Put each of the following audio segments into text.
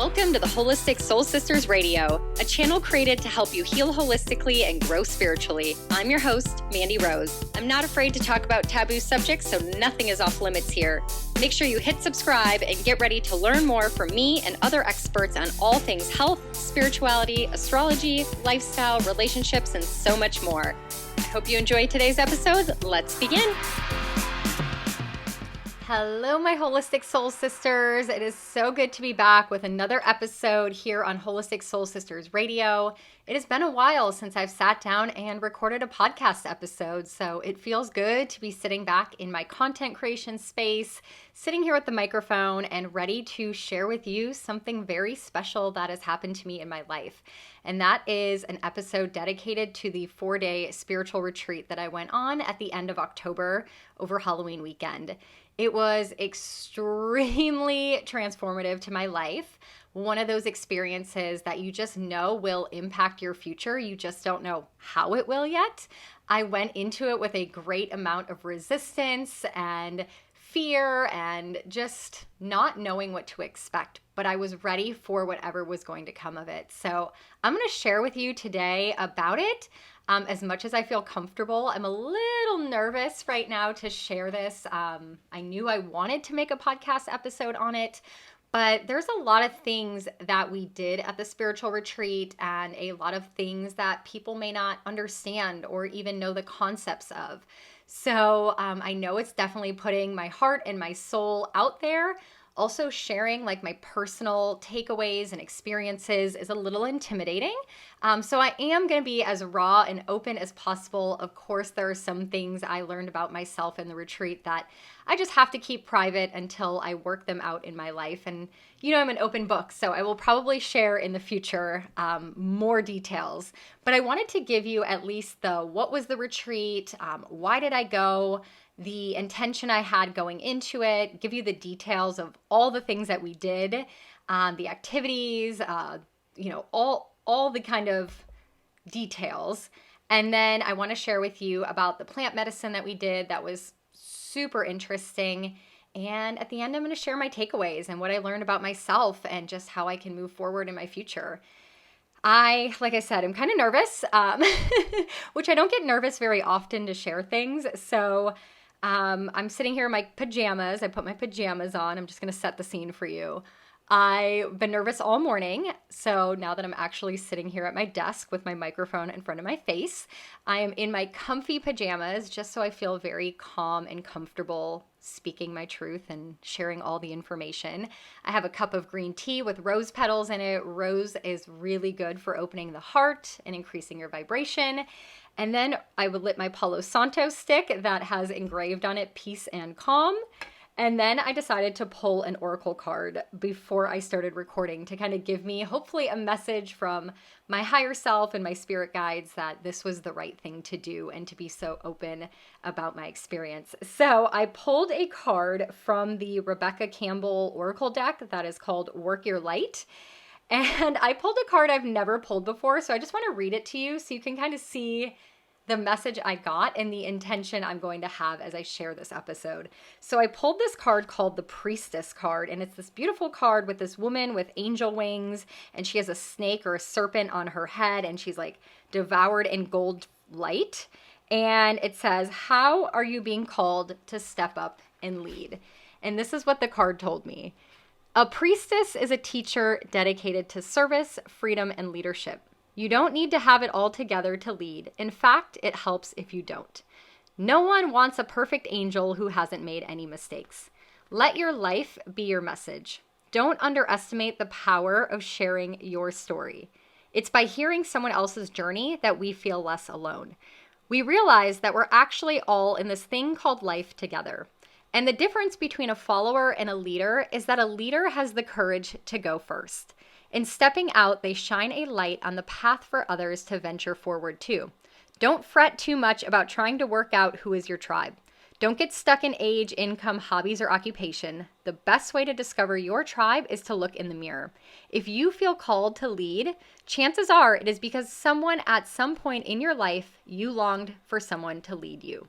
Welcome to the Holistic Soul Sisters Radio, a channel created to help you heal holistically and grow spiritually. I'm your host, Mandi Rose. I'm not afraid to talk about taboo subjects, so nothing is off limits here. Make sure you hit subscribe and get ready to learn more from me and other experts on all things health, spirituality, astrology, lifestyle, relationships, and so much more. I hope you enjoyed today's episode. Let's begin. Hello, my Holistic Soul Sisters. It is so good to be back with another episode here on Holistic Soul Sisters Radio. It has been a while since I've sat down and recorded a podcast episode, so it feels good to be sitting back in my content creation space, sitting here with the microphone and ready to share with you something very special that has happened to me in my life. And that is an episode dedicated to the 4-day spiritual retreat that I went on at the end of October over Halloween weekend. It was extremely transformative to my life. One of those experiences that you just know will impact your future. You just don't know how it will yet. I went into it with a great amount of resistance and fear and just not knowing what to expect, but I was ready for whatever was going to come of it. So I'm going to share with you today about it. As much as I feel comfortable, I'm a little nervous right now to share this. I knew I wanted to make a podcast episode on it, but there's a lot of things that we did at the spiritual retreat and a lot of things that people may not understand or even know the concepts of. So I know it's definitely putting my heart and my soul out there. Also sharing like my personal takeaways and experiences is a little intimidating. So I am going to be as raw and open as possible. Of course, there are some things I learned about myself in the retreat that I just have to keep private until I work them out in my life. And you know, I'm an open book, so I will probably share in the future more details. But I wanted to give you at least what was the retreat, why did I go, the intention I had going into it, give you the details of all the things that we did, the activities, all the kind of details. And then I want to share with you about the plant medicine that we did that was super interesting. And at the end, I'm going to share my takeaways and what I learned about myself and just how I can move forward in my future. Like I said, I'm kind of nervous, which I don't get nervous very often to share things. So I'm sitting here in my pajamas. I put my pajamas on. I'm just going to set the scene for you. I've been nervous all morning. So now that I'm actually sitting here at my desk with my microphone in front of my face, I am in my comfy pajamas just so I feel very calm and comfortable speaking my truth and sharing all the information. I have a cup of green tea with rose petals in it. Rose is really good for opening the heart and increasing your vibration. And then I would lit my Palo Santo stick that has engraved on it peace and calm. And then I decided to pull an oracle card before I started recording to kind of give me hopefully a message from my higher self and my spirit guides that this was the right thing to do and to be so open about my experience. So I pulled a card from the Rebecca Campbell oracle deck that is called Work Your Light. And I pulled a card I've never pulled before, so I just want to read it to you so you can kind of see the message I got and the intention I'm going to have as I share this episode. So I pulled this card called the Priestess card, and it's this beautiful card with this woman with angel wings, and she has a snake or a serpent on her head, and she's like devoured in gold light. And it says, "How are you being called to step up and lead?" And this is what the card told me. A priestess is a teacher dedicated to service, freedom, and leadership. You don't need to have it all together to lead. In fact, it helps if you don't. No one wants a perfect angel who hasn't made any mistakes. Let your life be your message. Don't underestimate the power of sharing your story. It's by hearing someone else's journey that we feel less alone. We realize that we're actually all in this thing called life together. And the difference between a follower and a leader is that a leader has the courage to go first. In stepping out, they shine a light on the path for others to venture forward too. Don't fret too much about trying to work out who is your tribe. Don't get stuck in age, income, hobbies, or occupation. The best way to discover your tribe is to look in the mirror. If you feel called to lead, chances are it is because someone at some point in your life, you longed for someone to lead you.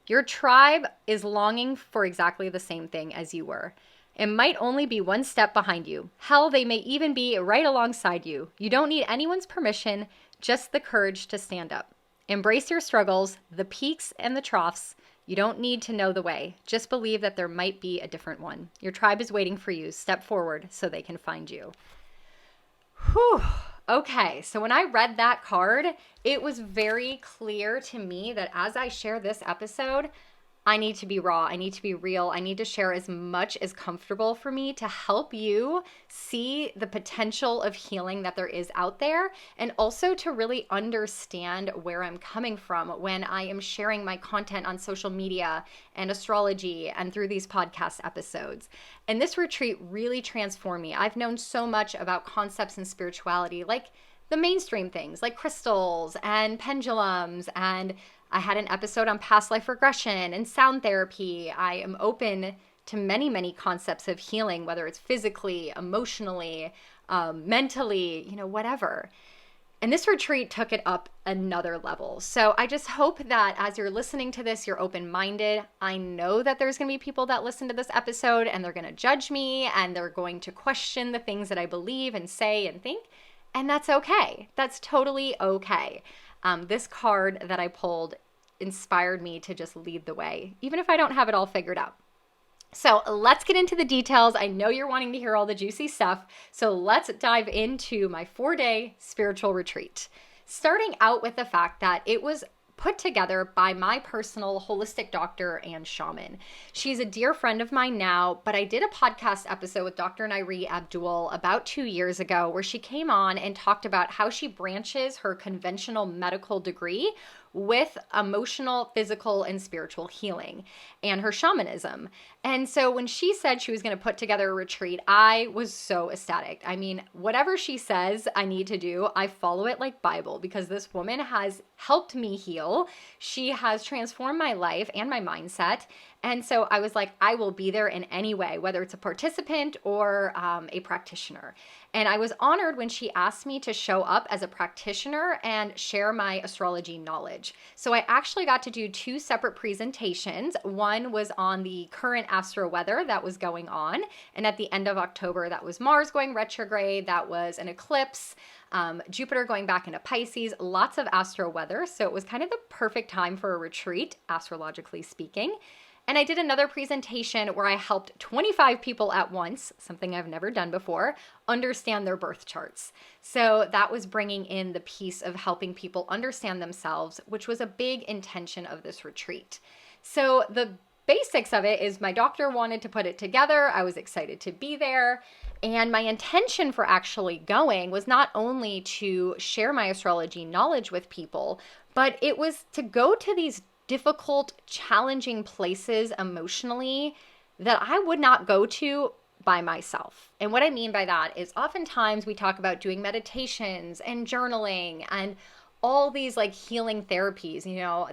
Your tribe is longing for exactly the same thing as you were. It might only be one step behind you. Hell, they may even be right alongside you. You don't need anyone's permission, just the courage to stand up. Embrace your struggles, the peaks and the troughs. You don't need to know the way. Just believe that there might be a different one. Your tribe is waiting for you. Step forward so they can find you. Whew. Okay, so when I read that card, it was very clear to me that as I share this episode, I need to be raw. I need to be real. I need to share as much as comfortable for me to help you see the potential of healing that there is out there, and also to really understand where I'm coming from when I am sharing my content on social media and astrology and through these podcast episodes. And this retreat really transformed me. I've known so much about concepts in spirituality, like the mainstream things like crystals and pendulums, and I had an episode on past life regression and sound therapy. I am open to many, many concepts of healing, whether it's physically, emotionally, mentally, whatever. And this retreat took it up another level. So I just hope that as you're listening to this, you're open-minded. I know that there's going to be people that listen to this episode and they're going to judge me and they're going to question the things that I believe and say and think. And that's okay. That's totally okay. This card that I pulled inspired me to just lead the way, even if I don't have it all figured out. So let's get into the details. I know you're wanting to hear all the juicy stuff. So let's dive into my 4-day spiritual retreat. Starting out with the fact that it was put together by my personal holistic doctor and shaman. She's a dear friend of mine now, but I did a podcast episode with Dr. Nairi Abdul about 2 years ago where she came on and talked about how she branches her conventional medical degree with emotional, physical, and spiritual healing and her shamanism. And so when she said she was going to put together a retreat, I was so ecstatic. I mean, whatever she says I need to do, I follow it like Bible, because this woman has helped me heal. She has transformed my life and my mindset. And so I was like, I will be there in any way, whether it's a participant or a practitioner. And I was honored when she asked me to show up as a practitioner and share my astrology knowledge. So I actually got to do 2 separate presentations. One was on the current astro weather that was going on. And at the end of October, that was Mars going retrograde. That was an eclipse. Jupiter going back into Pisces, lots of astro weather. So it was kind of the perfect time for a retreat, astrologically speaking. And I did another presentation where I helped 25 people at once, something I've never done before, understand their birth charts. So that was bringing in the piece of helping people understand themselves, which was a big intention of this retreat. So the basics of it is my doctor wanted to put it together. I was excited to be there. And my intention for actually going was not only to share my astrology knowledge with people, but it was to go to these difficult, challenging places emotionally that I would not go to by myself. And what I mean by that is oftentimes we talk about doing meditations and journaling and all these like healing therapies,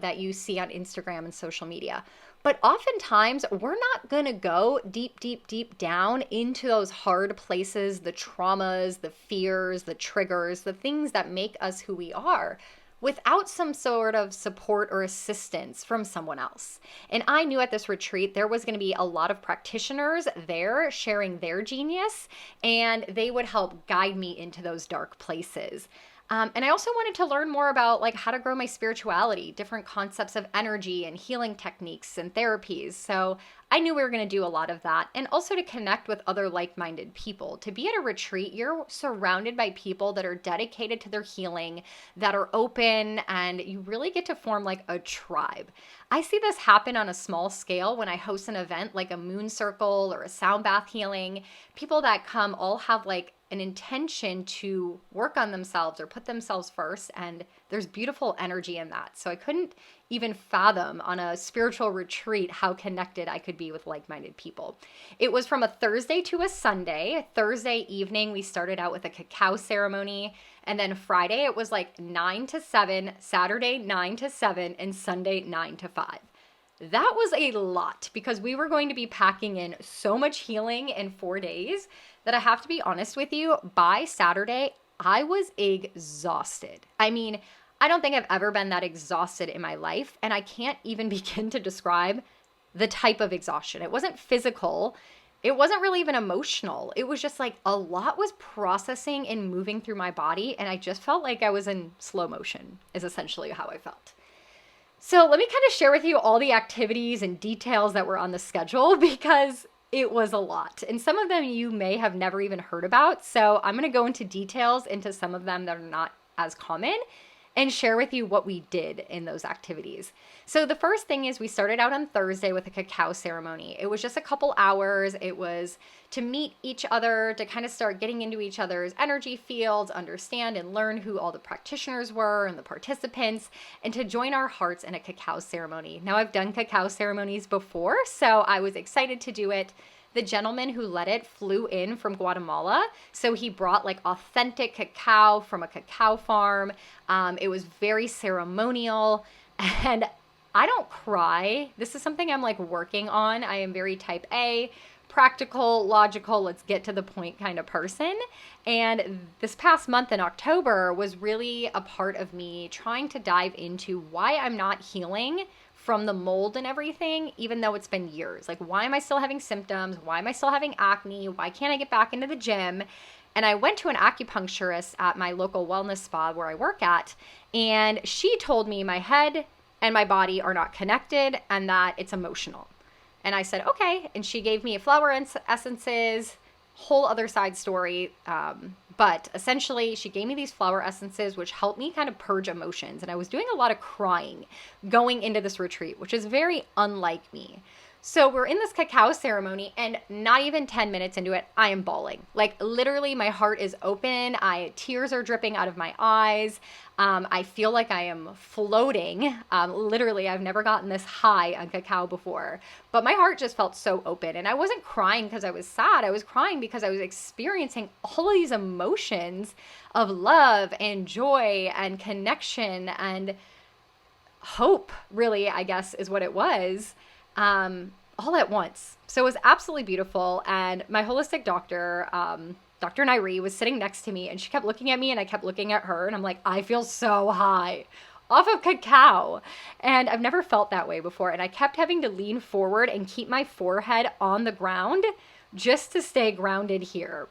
that you see on Instagram and social media. But oftentimes we're not going to go deep, deep, deep down into those hard places, the traumas, the fears, the triggers, the things that make us who we are, without some sort of support or assistance from someone else. And I knew at this retreat there was going to be a lot of practitioners there sharing their genius, and they would help guide me into those dark places. And I also wanted to learn more about like how to grow my spirituality, different concepts of energy and healing techniques and therapies. So I knew we were going to do a lot of that, and also to connect with other like-minded people. To be at a retreat, you're surrounded by people that are dedicated to their healing, that are open, and you really get to form like a tribe. I see this happen on a small scale when I host an event like a moon circle or a sound bath healing. People that come all have like an intention to work on themselves or put themselves first, and there's beautiful energy in that. So I couldn't even fathom on a spiritual retreat how connected I could be with like-minded people. It was from a Thursday to a Sunday. Thursday evening, we started out with a cacao ceremony, and then Friday it was like 9 to 7, Saturday 9 to 7, and Sunday 9 to 5. That was a lot because we were going to be packing in so much healing in 4 days that I have to be honest with you, by Saturday, I was exhausted. I mean, I don't think I've ever been that exhausted in my life, and I can't even begin to describe the type of exhaustion. It wasn't physical. it wasn't really even emotional. It was just like a lot was processing and moving through my body. And I just felt like I was in slow motion, is essentially how I felt. So let me kind of share with you all the activities and details that were on the schedule because it was a lot. And some of them you may have never even heard about. So I'm going to go into details into some of them that are not as common and share with you what we did in those activities. So the first thing is we started out on Thursday with a cacao ceremony. It was just a couple hours. It was to meet each other, to kind of start getting into each other's energy fields, understand and learn who all the practitioners were and the participants, and to join our hearts in a cacao ceremony. Now, I've done cacao ceremonies before, so I was excited to do it. The gentleman who led it flew in from Guatemala, so he brought like authentic cacao from a cacao farm. It was very ceremonial, and I don't cry. This is something I'm like working on. I am very type A, practical, logical, let's get to the point kind of person. And this past month in October was really a part of me trying to dive into why I'm not healing from the mold and everything, even though it's been years. Like, why am I still having symptoms? Why am I still having acne? Why can't I get back into the gym? And I went to an acupuncturist at my local wellness spa where I work at, and she told me my head and my body are not connected and that it's emotional. And I said, okay. And she gave me flower essences, whole other side story. But essentially, she gave me these flower essences, which helped me kind of purge emotions. And I was doing a lot of crying going into this retreat, which is very unlike me. So we're in this cacao ceremony, and not even 10 minutes into it, I am bawling. Like, literally, my heart is open. Tears are dripping out of my eyes. I feel like I am floating. Literally, I've never gotten this high on cacao before. But my heart just felt so open. And I wasn't crying because I was sad. I was crying because I was experiencing all of these emotions of love and joy and connection and hope, really, I guess, is what it was. All at once. So it was absolutely beautiful. And my holistic doctor, Dr. Nairi, was sitting next to me, and she kept looking at me and I kept looking at her, and I'm like, I feel so high off of cacao. And I've never felt that way before. And I kept having to lean forward and keep my forehead on the ground just to stay grounded here.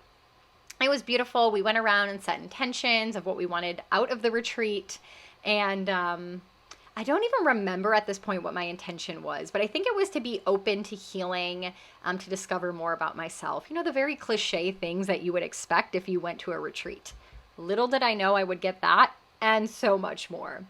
It was beautiful. We went around and set intentions of what we wanted out of the retreat. And, I don't even remember at this point what my intention was, but I think it was to be open to healing, to discover more about myself. You know, the very cliche things that you would expect if you went to a retreat. Little did I know I would get that and so much more.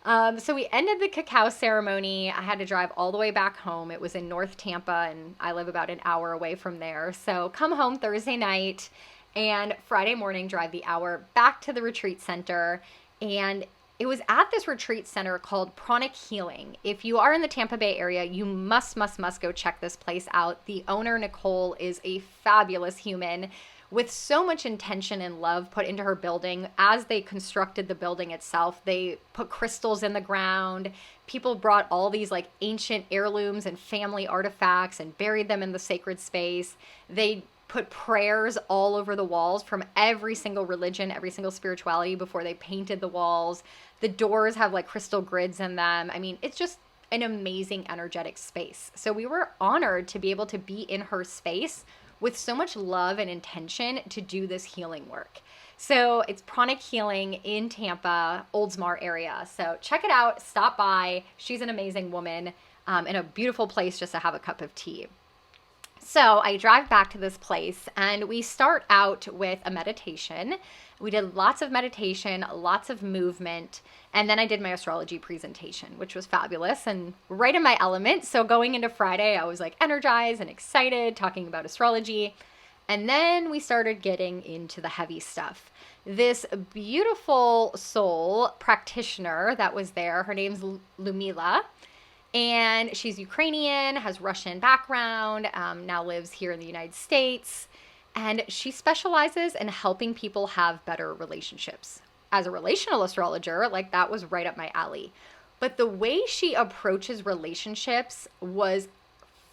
So we ended the cacao ceremony. I had to drive all the way back home. It was in North Tampa, and I live about an hour away from there. So come home Thursday night and Friday morning, drive the hour back to the retreat center. And it was at this retreat center called Pranic Healing. If you are in the Tampa Bay area, you must go check this place out. The owner, Nicole, is a fabulous human with so much intention and love put into her building. As they constructed the building itself, they put crystals in the ground. People brought all these like ancient heirlooms and family artifacts and buried them in the sacred space. They put prayers all over the walls from every single religion, every single spirituality before they painted the walls. The doors have like crystal grids in them. I mean, it's just an amazing energetic space. So we were honored to be able to be in her space with so much love and intention to do this healing work. So it's Pranic Healing in Tampa, Oldsmar area. So check it out, stop by. She's an amazing woman, and a beautiful place just to have a cup of tea. So I drive back to this place, and we start out with a meditation. We did lots of meditation, lots of movement, and then I did my astrology presentation, which was fabulous and right in my element. So going into Friday, I was like energized and excited, talking about astrology. And then we started getting into the heavy stuff. This beautiful soul practitioner that was there, her name's Lumila. And she's Ukrainian, has Russian background, now lives here in the United States. And she specializes in helping people have better relationships. As a relational astrologer, like that was right up my alley. But the way she approaches relationships was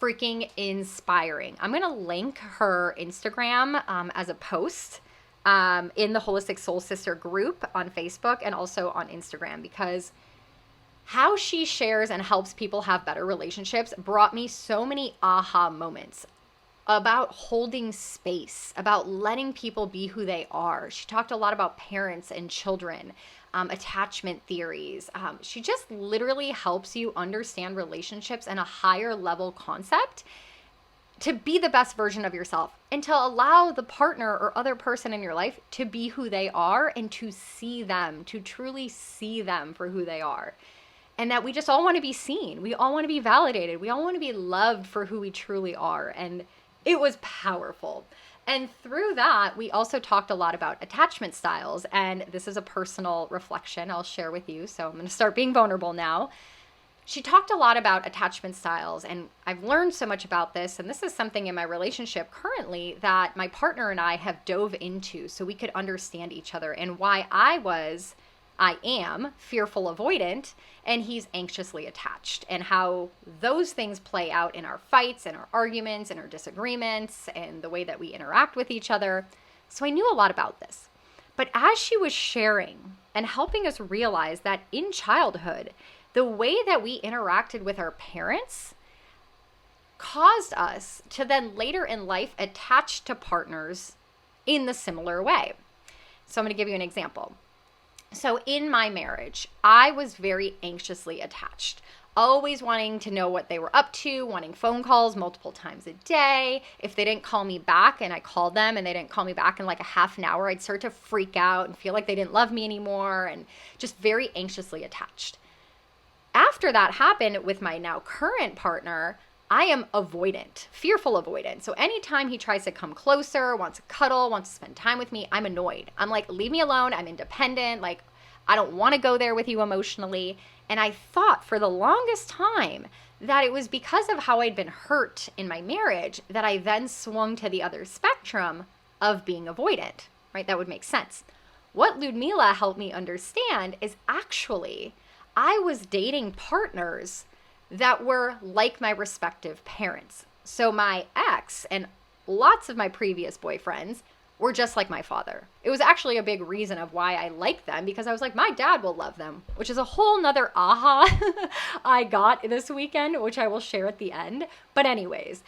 freaking inspiring. I'm going to link her Instagram as a post in the Holistic Soul Sister group on Facebook and also on Instagram, because how she shares and helps people have better relationships brought me so many aha moments. about holding space, about letting people be who they are. She talked a lot about parents and children, attachment theories. She just literally helps you understand relationships in a higher level concept to be the best version of yourself and to allow the partner or other person in your life to be who they are and to see them, to truly see them for who they are. And that we just all want to be seen. We all want to be validated. We all want to be loved for who we truly are. And it was powerful. And through that, we also talked a lot about attachment styles. And this is a personal reflection I'll share with you. So I'm going to start being vulnerable now. She talked a lot about attachment styles, and I've learned so much about this. And this is something in my relationship currently that my partner and I have dove into so we could understand each other and why I am fearful avoidant and he's anxiously attached, and how those things play out in our fights and our arguments and our disagreements and the way that we interact with each other. So I knew a lot about this. But as she was sharing and helping us realize that in childhood, the way that we interacted with our parents caused us to then later in life attach to partners in the similar way. So I'm going to give you an example. So in my marriage, I was very anxiously attached, always wanting to know what they were up to, wanting phone calls multiple times a day. If they didn't call me back and I called them and they didn't call me back in like a half an hour, I'd start to freak out and feel like they didn't love me anymore, and just very anxiously attached. After that happened with my now current partner, I am avoidant, fearful avoidant. So anytime he tries to come closer, wants to cuddle, wants to spend time with me, I'm annoyed. I'm like, leave me alone. I'm independent. Like, I don't want to go there with you emotionally. And I thought for the longest time that it was because of how I'd been hurt in my marriage that I then swung to the other spectrum of being avoidant, right? That would make sense. What Ludmila helped me understand is actually I was dating partners that were like my respective parents. So my ex and lots of my previous boyfriends were just like my father. It was actually a big reason of why I liked them, because I was like, my dad will love them, which is a whole nother aha I got this weekend, which I will share at the end. But anyways,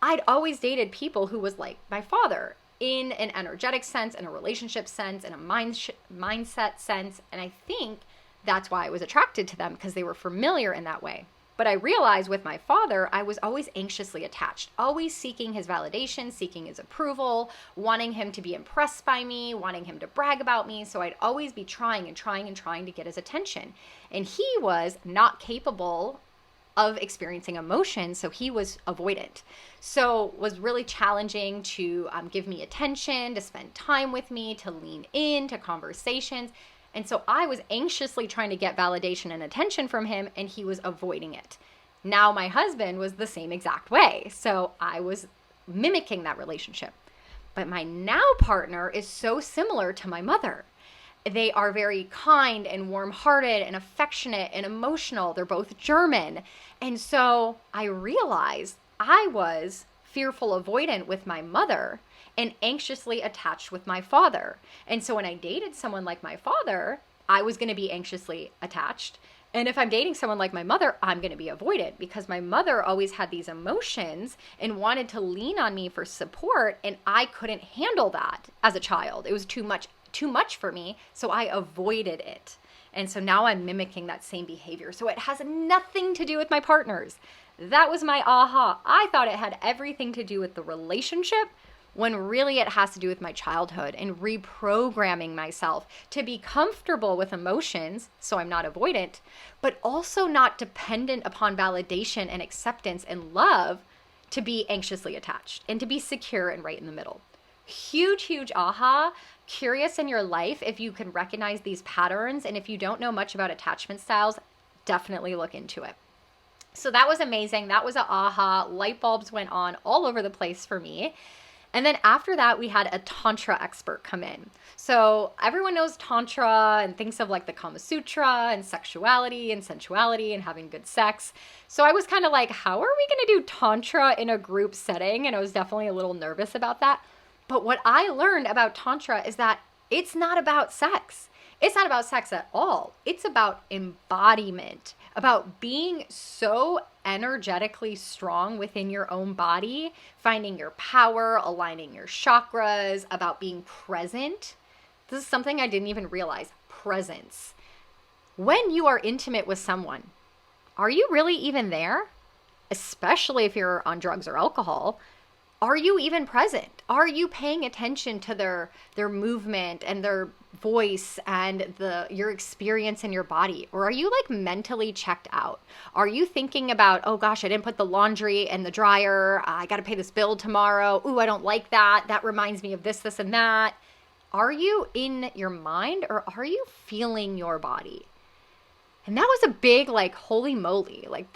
I'd always dated people who was like my father in an energetic sense, in a relationship sense, in a mindset sense. And I think that's why I was attracted to them, because they were familiar in that way. But I realized with my father, I was always anxiously attached, always seeking his validation, seeking his approval, wanting him to be impressed by me, wanting him to brag about me. So I'd always be trying to get his attention. And he was not capable of experiencing emotion, so he was avoidant. So it was really challenging to give me attention, to spend time with me, to lean into conversations. And so I was anxiously trying to get validation and attention from him, and he was avoiding it. Now my husband was the same exact way. So I was mimicking that relationship. But my now partner is so similar to my mother. They are very kind and warm-hearted and affectionate and emotional. They're both German. And so I realized I was fearful avoidant with my mother and anxiously attached with my father. And so when I dated someone like my father, I was going to be anxiously attached. And if I'm dating someone like my mother, I'm going to be avoidant, because my mother always had these emotions and wanted to lean on me for support, and I couldn't handle that as a child. It was too much for me, so I avoided it. And so now I'm mimicking that same behavior. So it has nothing to do with my partners. That was my aha. I thought it had everything to do with the relationship, when really it has to do with my childhood and reprogramming myself to be comfortable with emotions, so I'm not avoidant, but also not dependent upon validation and acceptance and love to be anxiously attached and to be secure and right in the middle. Huge, huge aha. Curious in your life if you can recognize these patterns, and if you don't know much about attachment styles, definitely look into it. So that was amazing. That was an aha. Light bulbs went on all over the place for me. And then after that, we had a Tantra expert come in. So everyone knows Tantra and thinks of like the Kama Sutra and sexuality and sensuality and having good sex. So I was kind of like, how are we going to do Tantra in a group setting? And I was definitely a little nervous about that. But what I learned about Tantra is that it's not about sex. It's not about sex at all. It's about embodiment, about being so energetically strong within your own body, finding your power, aligning your chakras, about being present. This is something I didn't even realize. Presence. When you are intimate with someone, are you really even there? Especially if you're on drugs or alcohol. Are you even present? Are you paying attention to their movement and their voice and your experience in your body? Or are you like mentally checked out? Are you thinking about, oh gosh, I didn't put the laundry in the dryer. I got to pay this bill tomorrow. Ooh, I don't like that. That reminds me of this, this, and that. Are you in your mind or are you feeling your body? And that was a big, like, holy moly. Like,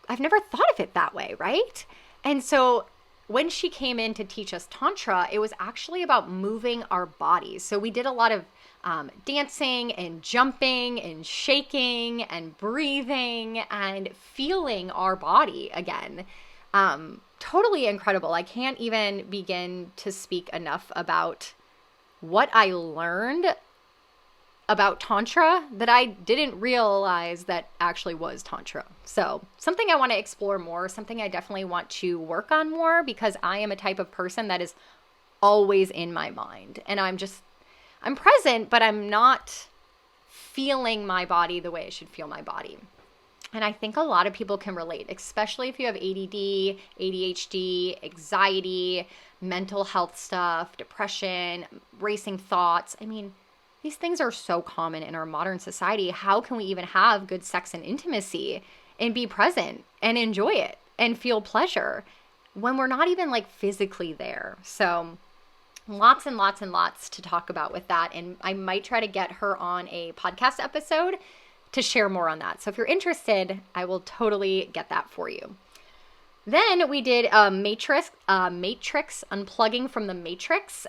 I've never thought of it that way, right? And so when she came in to teach us Tantra, it was actually about moving our bodies. So we did a lot of dancing and jumping and shaking and breathing and feeling our body again. Totally incredible. I can't even begin to speak enough about what I learned about Tantra that I didn't realize that actually was Tantra. So something I want to explore more, something I definitely want to work on more, because I am a type of person that is always in my mind. And I'm present, but I'm not feeling my body the way I should feel my body. And I think a lot of people can relate, especially if you have ADD, ADHD, anxiety, mental health stuff, depression, racing thoughts. I mean, these things are so common in our modern society. How can we even have good sex and intimacy and be present and enjoy it and feel pleasure when we're not even like physically there? So lots and lots and lots to talk about with that. And I might try to get her on a podcast episode to share more on that. So if you're interested, I will totally get that for you. Then we did a matrix unplugging from the matrix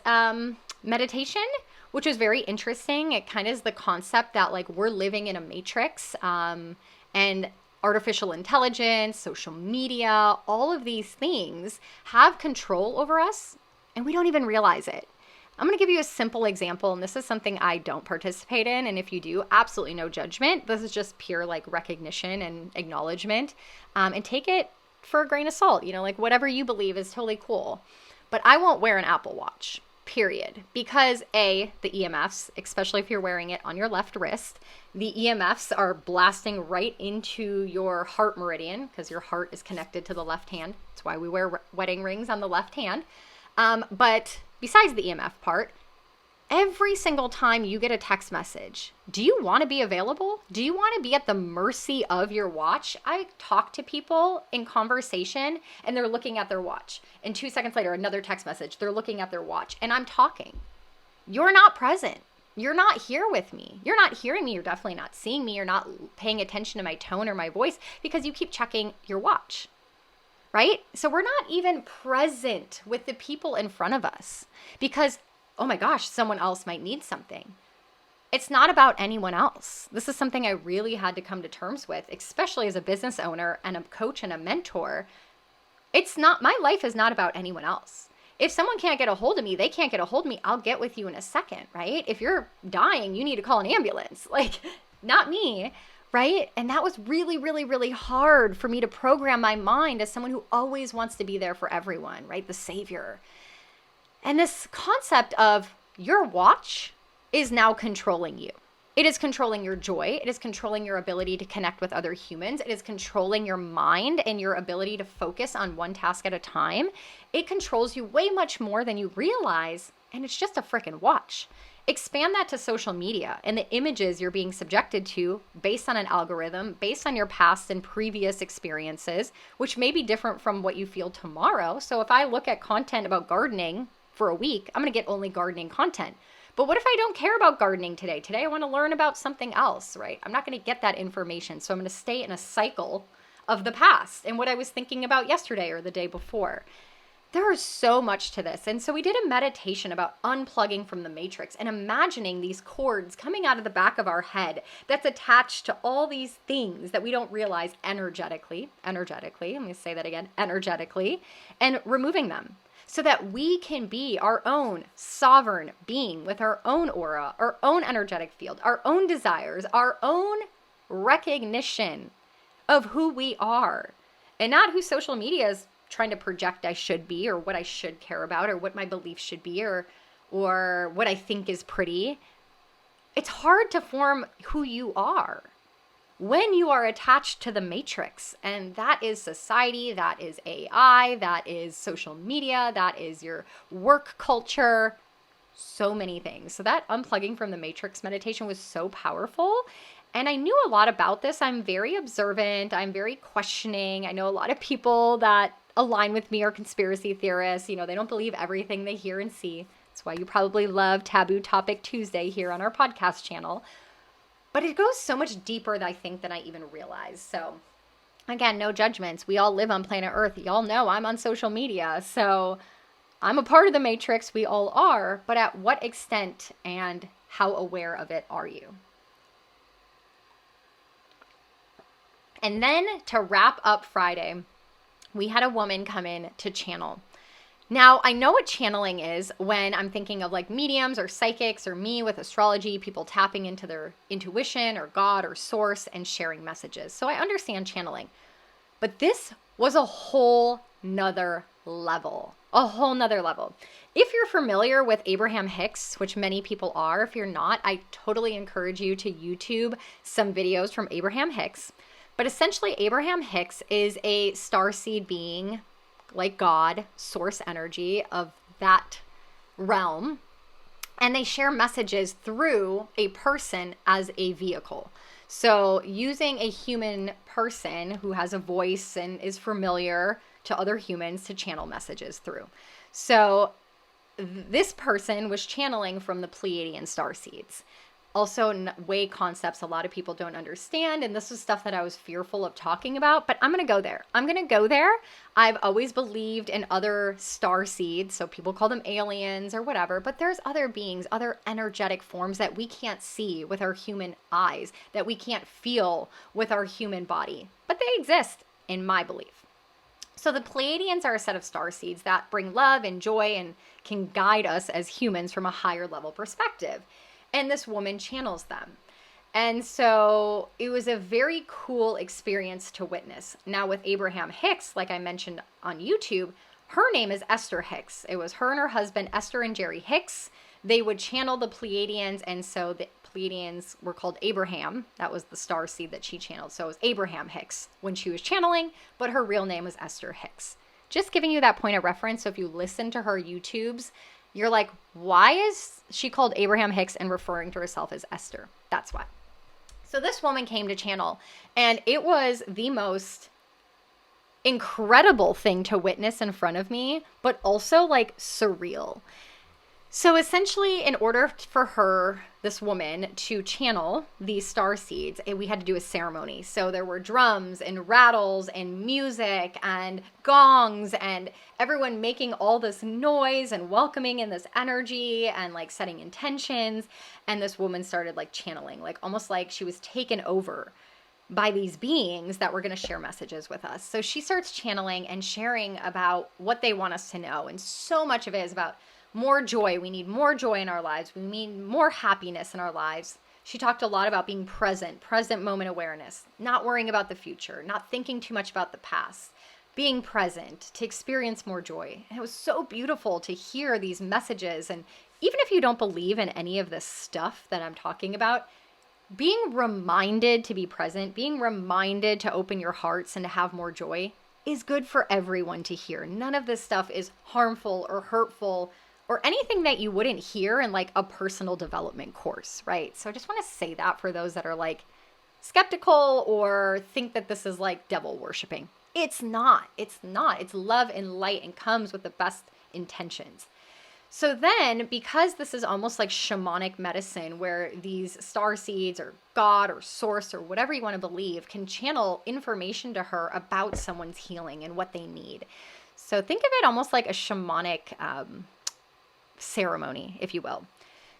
meditation, which is very interesting. It kind of is the concept that like we're living in a matrix, and artificial intelligence, social media, all of these things have control over us and we don't even realize it. I'm going to give you a simple example, and this is something I don't participate in. And if you do, absolutely no judgment. This is just pure like recognition and acknowledgement, and take it for a grain of salt. You know, like whatever you believe is totally cool. But I won't wear an Apple Watch. Period. Because the EMFs, especially if you're wearing it on your left wrist, the EMFs are blasting right into your heart meridian, because your heart is connected to the left hand. That's why we wear wedding rings on the left hand. But besides the EMF part, every single time you get a text message, do you want to be available? Do you want to be at the mercy of your watch? I talk to people in conversation and they're looking at their watch. And 2 seconds later, another text message, they're looking at their watch and I'm talking. You're not present. You're not here with me. You're not hearing me. You're definitely not seeing me. You're not paying attention to my tone or my voice because you keep checking your watch, right? So we're not even present with the people in front of us because, oh my gosh, someone else might need something. It's not about anyone else. This is something I really had to come to terms with, especially as a business owner and a coach and a mentor. My life is not about anyone else. If someone can't get a hold of me, they can't get a hold of me, I'll get with you in a second, right? If you're dying, you need to call an ambulance. Like, not me, right? And that was really, really, really hard for me to program my mind as someone who always wants to be there for everyone, right? The savior. And this concept of your watch is now controlling you. It is controlling your joy. It is controlling your ability to connect with other humans. It is controlling your mind and your ability to focus on one task at a time. It controls you way much more than you realize, and it's just a freaking watch. Expand that to social media and the images you're being subjected to based on an algorithm, based on your past and previous experiences, which may be different from what you feel tomorrow. So if I look at content about gardening for a week, I'm going to get only gardening content. But what if I don't care about gardening today? Today I want to learn about something else, right? I'm not going to get that information. So I'm going to stay in a cycle of the past and what I was thinking about yesterday or the day before. There is so much to this. And so we did a meditation about unplugging from the matrix and imagining these cords coming out of the back of our head that's attached to all these things that we don't realize energetically, I'm going to say that again, energetically, and removing them so that we can be our own sovereign being with our own aura, our own energetic field, our own desires, our own recognition of who we are, and not who social media is trying to project I should be, or what I should care about, or what my beliefs should be, or what I think is pretty. It's hard to form who you are when you are attached to the matrix. And that is society, that is AI, that is social media, that is your work culture, so many things. So that unplugging from the matrix meditation was so powerful. And I knew a lot about this. I'm very observant. I'm very questioning. I know a lot of people that align with me are conspiracy theorists. You know, they don't believe everything they hear and see. That's why you probably love Taboo Topic Tuesday here on our podcast channel. But it goes so much deeper, I think, than I even realized. So again, no judgments. We all live on planet Earth. Y'all know I'm on social media. So I'm a part of the matrix. We all are. But at what extent and how aware of it are you? And then to wrap up Friday, we had a woman come in to channel. Now, I know what channeling is when I'm thinking of like mediums or psychics or me with astrology, people tapping into their intuition or God or source and sharing messages. So I understand channeling. But this was a whole nother level. A whole nother level. If you're familiar with Abraham Hicks, which many people are, if you're not, I totally encourage you to YouTube some videos from Abraham Hicks. But essentially, Abraham Hicks is a starseed being, like God, source energy of that realm. And they share messages through a person as a vehicle. So using a human person who has a voice and is familiar to other humans to channel messages through. So this person was channeling from the Pleiadian starseeds. Also, way concepts a lot of people don't understand. And this was stuff that I was fearful of talking about, but I'm going to go there. I've always believed in other star seeds. So people call them aliens or whatever, but there's other beings, other energetic forms that we can't see with our human eyes, that we can't feel with our human body, but they exist in my belief. So the Pleiadians are a set of star seeds that bring love and joy and can guide us as humans from a higher level perspective. And this woman channels them. And so it was a very cool experience to witness. Now with Abraham Hicks, like I mentioned on YouTube, her name is Esther Hicks. It was her and her husband, Esther and Jerry Hicks. They would channel the Pleiadians, and so the Pleiadians were called Abraham. That was the star seed that she channeled. So it was Abraham Hicks when she was channeling, but her real name was Esther Hicks. Just giving you that point of reference. So if you listen to her YouTubes, you're like, why is she called Abraham Hicks and referring to herself as Esther? That's why. So this woman came to channel, and it was the most incredible thing to witness in front of me, but also like surreal. So essentially, in order for her, this woman, to channel these star seeds, we had to do a ceremony. So there were drums and rattles and music and gongs and everyone making all this noise and welcoming in this energy and like setting intentions. And this woman started like channeling, like almost like she was taken over by these beings that were going to share messages with us. So she starts channeling and sharing about what they want us to know. And so much of it is about more joy. We need more joy in our lives. We need more happiness in our lives. She talked a lot about being present moment awareness, not worrying about the future, not thinking too much about the past, being present to experience more joy. And it was so beautiful to hear these messages. And even if you don't believe in any of this stuff that I'm talking about, being reminded to be present, being reminded to open your hearts and to have more joy is good for everyone to hear. None of this stuff is harmful or hurtful or anything that you wouldn't hear in like a personal development course, right? So I just want to say that for those that are like skeptical or think that this is like devil worshiping. It's not. It's love and light and comes with the best intentions. So then, because this is almost like shamanic medicine where these star seeds or God or source or whatever you want to believe can channel information to her about someone's healing and what they need. So think of it almost like a shamanic ceremony, if you will.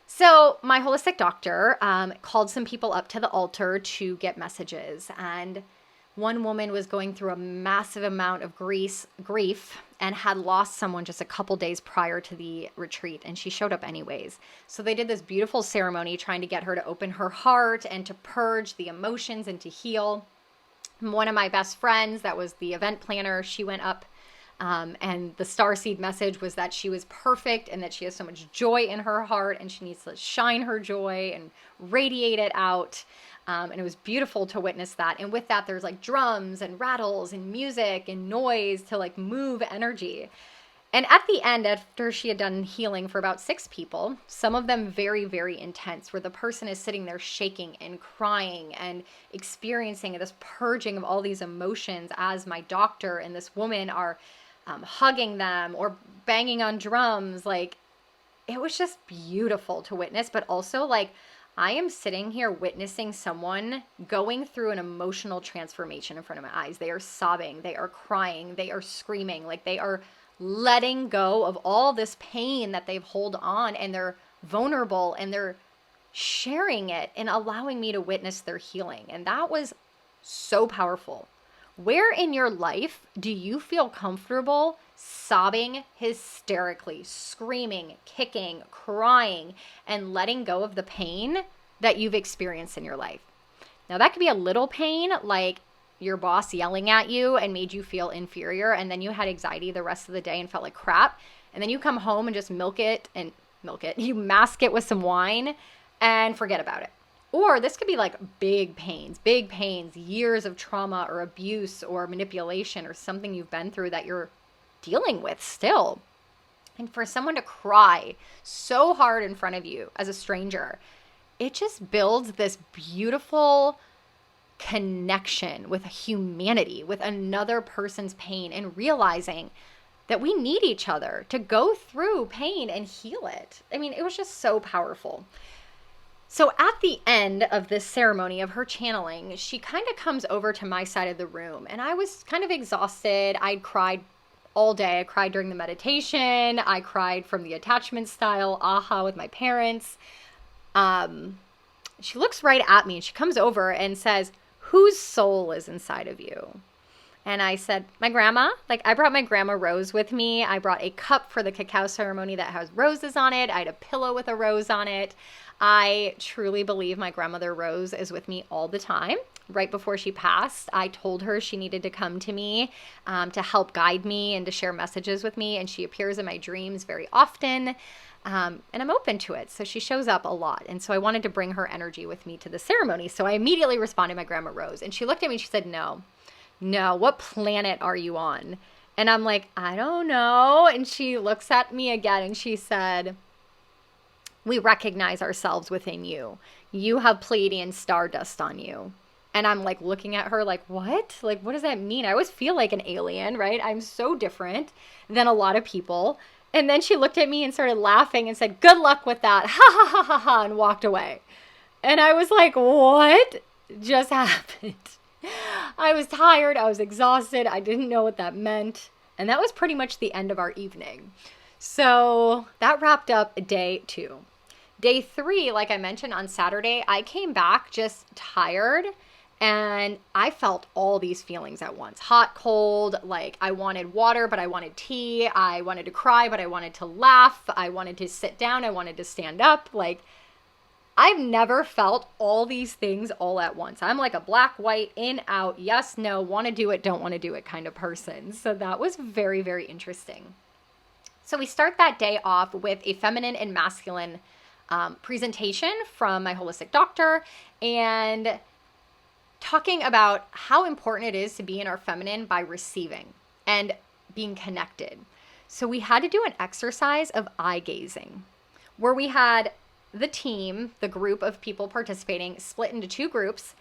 So my holistic doctor called some people up to the altar to get messages. And one woman was going through a massive amount of grief and had lost someone just a couple days prior to the retreat. And she showed up anyways. So they did this beautiful ceremony trying to get her to open her heart and to purge the emotions and to heal. One of my best friends, that was the event planner, she went up and the starseed message was that she was perfect and that she has so much joy in her heart and she needs to shine her joy and radiate it out. And it was beautiful to witness that. And with that, there's like drums and rattles and music and noise to like move energy. And at the end, after she had done healing for about 6 people, some of them very, very intense, where the person is sitting there shaking and crying and experiencing this purging of all these emotions as my doctor and this woman are hugging them or banging on drums. Like, it was just beautiful to witness, but also like, I am sitting here witnessing someone going through an emotional transformation in front of my eyes. They are sobbing, they are crying, they are screaming, like they are letting go of all this pain that they've held on, and they're vulnerable and they're sharing it and allowing me to witness their healing. And that was so powerful. Where in your life do you feel comfortable sobbing hysterically, screaming, kicking, crying, and letting go of the pain that you've experienced in your life? Now, that could be a little pain, like your boss yelling at you and made you feel inferior, and then you had anxiety the rest of the day and felt like crap, and then you come home and just you mask it with some wine and forget about it. Or this could be like big pains, years of trauma or abuse or manipulation or something you've been through that you're dealing with still. And for someone to cry so hard in front of you as a stranger, it just builds this beautiful connection with humanity, with another person's pain, and realizing that we need each other to go through pain and heal it. I mean, it was just so powerful. So at the end of this ceremony of her channeling, she kind of comes over to my side of the room, and I was kind of exhausted. I'd cried all day. I cried during the meditation. I cried from the attachment style aha with my parents. She looks right at me and she comes over and says, "Whose soul is inside of you?" And I said, "My grandma." Like, I brought my grandma Rose with me. I brought a cup for the cacao ceremony that has roses on it. I had a pillow with a rose on it. I truly believe my grandmother Rose is with me all the time. Right before she passed, I told her she needed to come to me to help guide me and to share messages with me. And she appears in my dreams very often. And I'm open to it. So she shows up a lot. And so I wanted to bring her energy with me to the ceremony. So I immediately responded to my grandma Rose. And she looked at me and she said, no, what planet are you on?" And I'm like, "I don't know." And she looks at me again and she said, "We recognize ourselves within you. You have Pleiadian stardust on you." And I'm like looking at her like, what? Like, what does that mean? I always feel like an alien, right? I'm so different than a lot of people. And then she looked at me and started laughing and said, "Good luck with that. Ha ha ha ha ha," and walked away. And I was like, what just happened? I was tired. I was exhausted. I didn't know what that meant. And that was pretty much the end of our evening. So that wrapped up day 2. Day 3, like I mentioned on Saturday, I came back just tired. And I felt all these feelings at once. Hot, cold, like I wanted water, but I wanted tea. I wanted to cry, but I wanted to laugh. I wanted to sit down. I wanted to stand up. Like, I've never felt all these things all at once. I'm like a black, white, in, out, yes, no, want to do it, don't want to do it kind of person. So that was very, very interesting. So we start that day off with a feminine and masculine presentation from my holistic doctor, and talking about how important it is to be in our feminine by receiving and being connected. So we had to do an exercise of eye gazing, where we had the team, the group of people participating, split into 2 groups,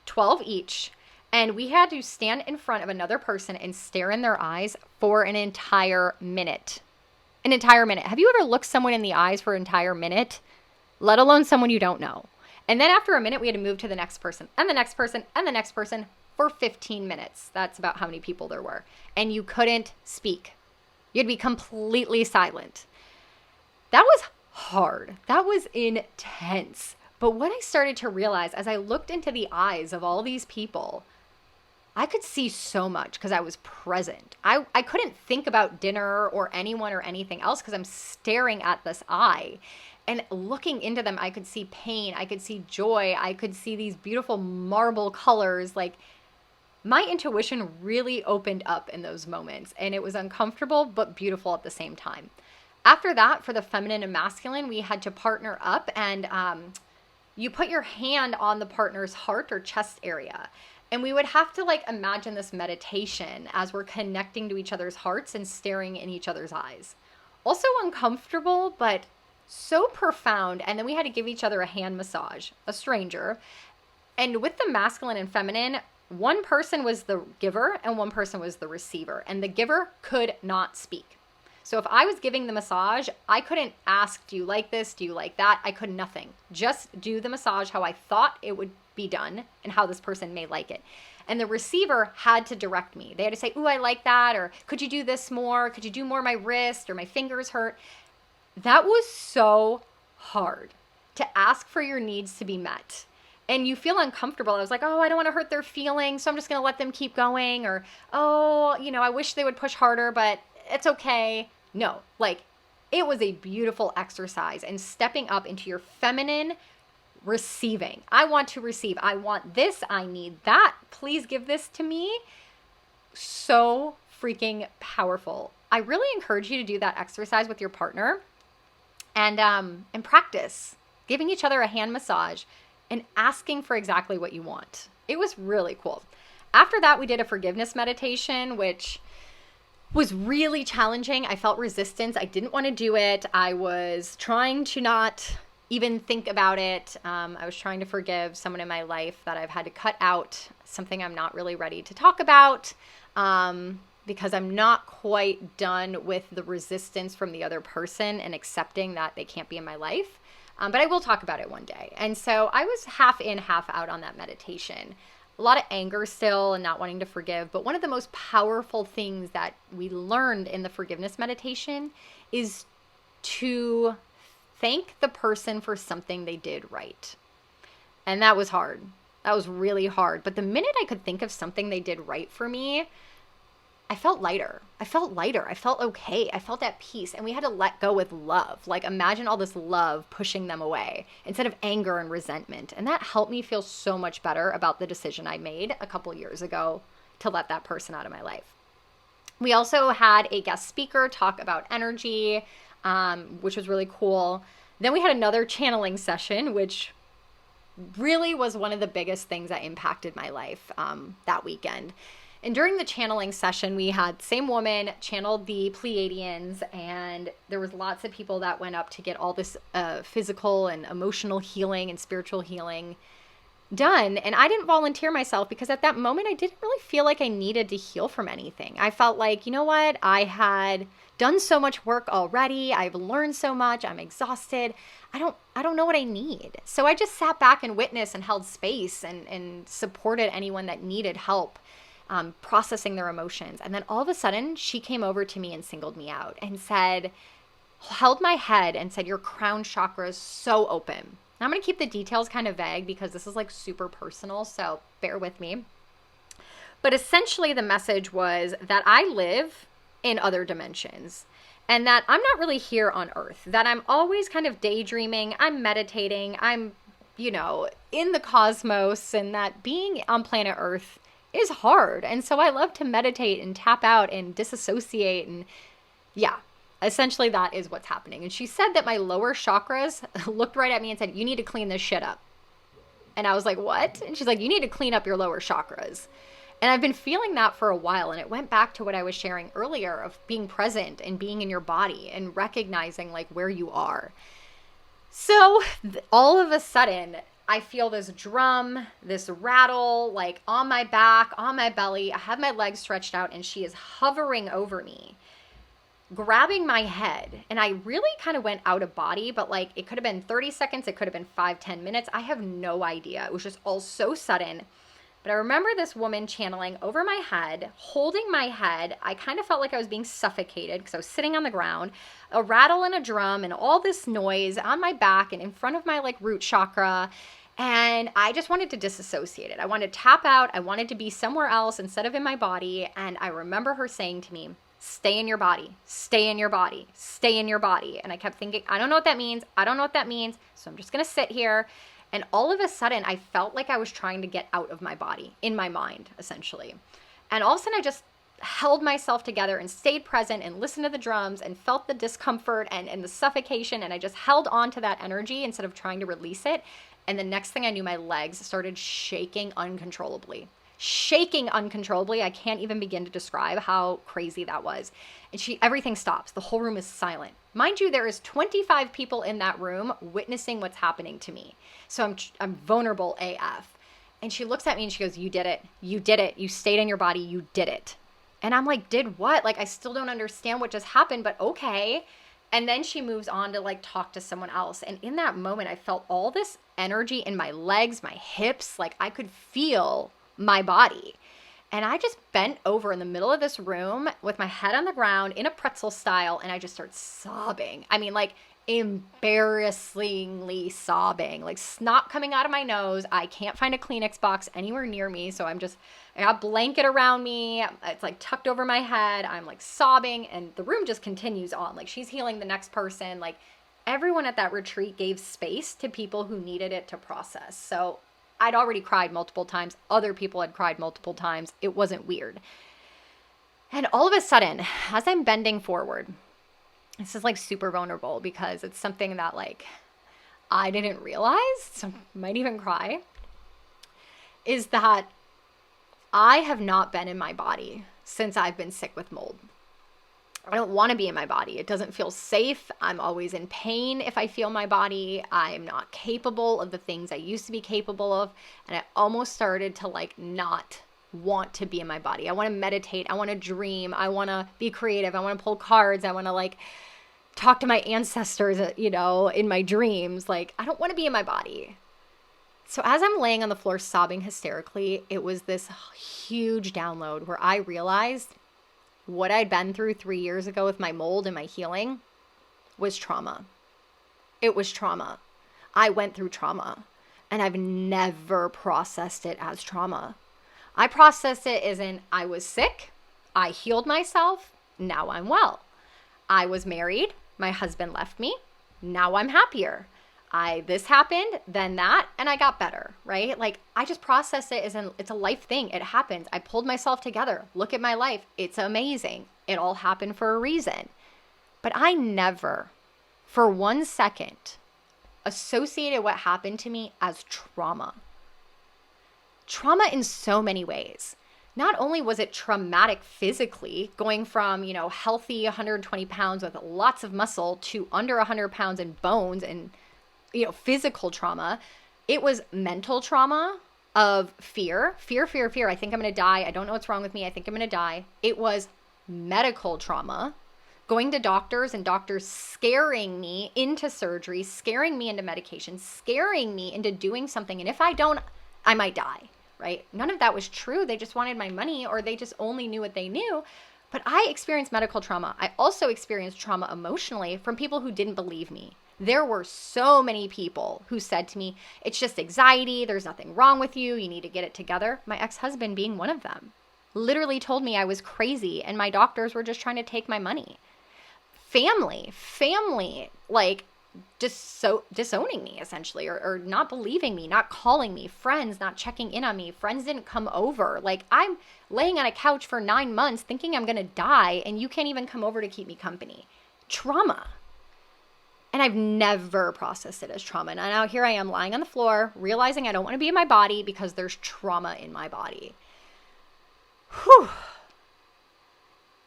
12 each, and we had to stand in front of another person and stare in their eyes for an entire minute. An entire minute. Have you ever looked someone in the eyes for an entire minute? Let alone someone you don't know. And then after a minute, we had to move to the next person and the next person and the next person for 15 minutes. That's about how many people there were. And you couldn't speak. You'd be completely silent. That was hard. That was intense. But what I started to realize as I looked into the eyes of all these people, I could see so much because I was present. I couldn't think about dinner or anyone or anything else because I'm staring at this eye. And looking into them, I could see pain. I could see joy. I could see these beautiful marble colors. Like, my intuition really opened up in those moments. And it was uncomfortable but beautiful at the same time. After that, for the feminine and masculine, we had to partner up. And you put your hand on the partner's heart or chest area. And we would have to like imagine this meditation as we're connecting to each other's hearts and staring in each other's eyes. Also uncomfortable, but so profound. And then we had to give each other a hand massage, a stranger. And with the masculine and feminine, one person was the giver and one person was the receiver. And the giver could not speak. So if I was giving the massage, I couldn't ask, do you like this? Do you like that? I could nothing. Just do the massage how I thought it would be done and how this person may like it. And the receiver had to direct me. They had to say, ooh, I like that. Or could you do this more? Could you do more my wrist or my fingers hurt? That was so hard to ask for your needs to be met. And you feel uncomfortable. I was like, oh, I don't want to hurt their feelings, so I'm just going to let them keep going. Or, oh, I wish they would push harder, but it's okay. No, like, it was a beautiful exercise and stepping up into your feminine receiving. I want to receive. I want this. I need that. Please give this to me. So freaking powerful. I really encourage you to do that exercise with your partner and practice giving each other a hand massage and asking for exactly what you want. It was really cool. After that, we did a forgiveness meditation, which was really challenging. I felt resistance. I didn't want to do it. I was trying to not even think about it. I was trying to forgive someone in my life that I've had to cut out, something I'm not really ready to talk about because I'm not quite done with the resistance from the other person and accepting that they can't be in my life. But I will talk about it one day. And so I was half in, half out on that meditation. A lot of anger still and not wanting to forgive. But one of the most powerful things that we learned in the forgiveness meditation is to thank the person for something they did right. And that was hard. That was really hard. But the minute I could think of something they did right for me, I felt lighter. I felt okay. I felt at peace. And we had to let go with love. Like, imagine all this love pushing them away instead of anger and resentment. And that helped me feel so much better about the decision I made a couple years ago to let that person out of my life. We also had a guest speaker talk about energy, which was really cool. Then we had another channeling session, which really was one of the biggest things that impacted my life that weekend. And during the channeling session, we had same woman channeled the Pleiadians, and there was lots of people that went up to get all this physical and emotional healing and spiritual healing done. And I didn't volunteer myself because at that moment, I didn't really feel like I needed to heal from anything. I felt like, you know what? I had done so much work already. I've learned so much. I'm exhausted. I don't know what I need. So I just sat back and witnessed and held space and supported anyone that needed help processing their emotions. And then all of a sudden, she came over to me and singled me out and held my head and said, your crown chakra is so open. Now, I'm going to keep the details kind of vague because this is like super personal, so bear with me. But essentially the message was that I live in other dimensions and that I'm not really here on Earth, that I'm always kind of daydreaming, I'm meditating, I'm, in the cosmos, and that being on planet Earth is hard. And so I love to meditate and tap out and disassociate. And yeah, essentially that is what's happening. And she said that my lower chakras looked right at me and said, you need to clean this shit up. And I was like, what? And she's like, you need to clean up your lower chakras. And I've been feeling that for a while. And it went back to what I was sharing earlier of being present and being in your body and recognizing like where you are. So all of a sudden, I feel this drum, this rattle, like on my back, on my belly. I have my legs stretched out and she is hovering over me, grabbing my head. And I really kind of went out of body, but like it could have been 30 seconds. It could have been 5-10 minutes. I have no idea. It was just all so sudden. But I remember this woman channeling over my head, holding my head. I kind of felt like I was being suffocated because I was sitting on the ground, a rattle and a drum and all this noise on my back and in front of my like root chakra. And I just wanted to disassociate it. I wanted to tap out. I wanted to be somewhere else instead of in my body. And I remember her saying to me, stay in your body, stay in your body, stay in your body. And I kept thinking, I don't know what that means. I don't know what that means. So I'm just going to sit here. And all of a sudden, I felt like I was trying to get out of my body, in my mind, essentially. And all of a sudden, I just held myself together and stayed present and listened to the drums and felt the discomfort and the suffocation. And I just held on to that energy instead of trying to release it. And the next thing I knew, my legs started shaking uncontrollably. Shaking uncontrollably. I can't even begin to describe how crazy that was. And everything stops. The whole room is silent. Mind you, there is 25 people in that room witnessing what's happening to me. So I'm vulnerable AF. And she looks at me and she goes, you did it. You did it. You stayed in your body. You did it. And I'm like, did what? Like, I still don't understand what just happened, but okay. And then she moves on to like talk to someone else. And in that moment, I felt all this energy in my legs, my hips, like I could feel my body. And I just bent over in the middle of this room with my head on the ground in a pretzel style. And I just started sobbing. I mean, like embarrassingly sobbing, like snot coming out of my nose. I can't find a Kleenex box anywhere near me. So I got a blanket around me. It's like tucked over my head. I'm like sobbing and the room just continues on. Like she's healing the next person. Like everyone at that retreat gave space to people who needed it to process. So I'd already cried multiple times. Other people had cried multiple times. It wasn't weird. And all of a sudden, as I'm bending forward, this is like super vulnerable because it's something that like I didn't realize, so I might even cry, is that I have not been in my body since I've been sick with mold. I don't want to be in my body. It doesn't feel safe. I'm always in pain if I feel my body. I'm not capable of the things I used to be capable of. And I almost started to like not want to be in my body. I want to meditate. I want to dream. I want to be creative. I want to pull cards. I want to like talk to my ancestors, you know, in my dreams. Like, I don't want to be in my body. So as I'm laying on the floor sobbing hysterically, it was this huge download where I realized what I'd been through 3 years ago with my mold and my healing was trauma. It was trauma. I went through trauma and I've never processed it as trauma. I processed it as in I was sick, I healed myself, now I'm well. I was married, my husband left me, now I'm happier. This happened, then that, and I got better, right? Like I just process it as in it's a life thing. It happens. I pulled myself together. Look at my life. It's amazing. It all happened for a reason. But I never, for 1 second, associated what happened to me as trauma. Trauma in so many ways. Not only was it traumatic physically, going from, you know, healthy 120 pounds with lots of muscle to under 100 pounds in bones and, you know, physical trauma. It was mental trauma of fear. I think I'm going to die. I don't know what's wrong with me. I think I'm going to die. It was medical trauma, going to doctors and doctors scaring me into surgery, scaring me into medication, scaring me into doing something. And if I don't, I might die, right? None of that was true. They just wanted my money or they just only knew what they knew. But I experienced medical trauma. I also experienced trauma emotionally from people who didn't believe me. There were so many people who said to me, it's just anxiety. There's nothing wrong with you. You need to get it together. My ex-husband being one of them literally told me I was crazy and my doctors were just trying to take my money. Family, like just so disowning me essentially, or not believing me, not calling me, friends not checking in on me. Friends didn't come over. Like I'm laying on a couch for 9 months thinking I'm going to die and you can't even come over to keep me company. Trauma. And I've never processed it as trauma. And now here I am lying on the floor, realizing I don't want to be in my body because there's trauma in my body. Whew.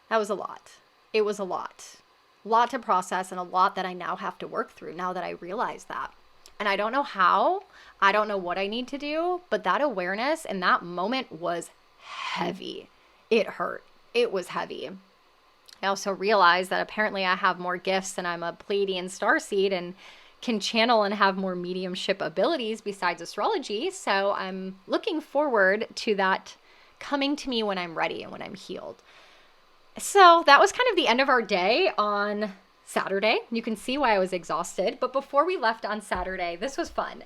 That was a lot. It was a lot. A lot to process and a lot that I now have to work through now that I realize that. And I don't know how. I don't know what I need to do. But that awareness in that moment was heavy. It hurt. It was heavy. I also realized that apparently I have more gifts and I'm a Pleiadian starseed and can channel and have more mediumship abilities besides astrology. So I'm looking forward to that coming to me when I'm ready and when I'm healed. So that was kind of the end of our day on Saturday. You can see why I was exhausted. But before we left on Saturday, this was fun.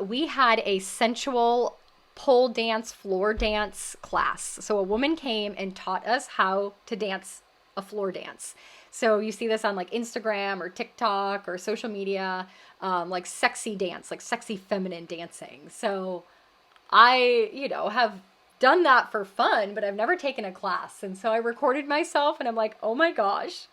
We had a sensual pole dance, floor dance class. So a woman came and taught us how to dance a floor dance. So you see this on like Instagram or TikTok or social media, like sexy dance, like sexy feminine dancing. So I, have done that for fun, but I've never taken a class. And so I recorded myself and I'm like, oh my gosh,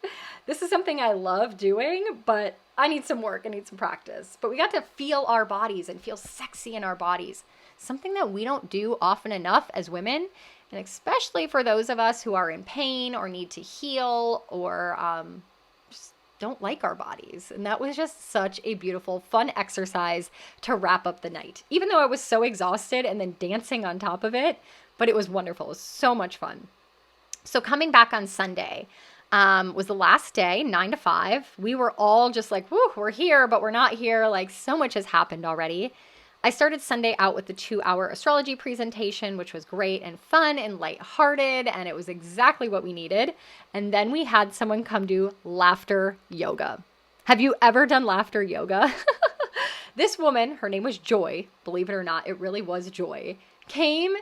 this is something I love doing, but I need some work. I need some practice. But we got to feel our bodies and feel sexy in our bodies. Something that we don't do often enough as women. And especially for those of us who are in pain or need to heal or just don't like our bodies. And that was just such a beautiful, fun exercise to wrap up the night. Even though I was so exhausted and then dancing on top of it, but it was wonderful. It was so much fun. So coming back on Sunday was the last day, 9 to 5. We were all just like, whoo, we're here, but we're not here. Like so much has happened already. I started Sunday out with the 2-hour astrology presentation, which was great and fun and lighthearted, and it was exactly what we needed. And then we had someone come do laughter yoga. Have you ever done laughter yoga? This woman, her name was Joy, believe it or not, it really was Joy, came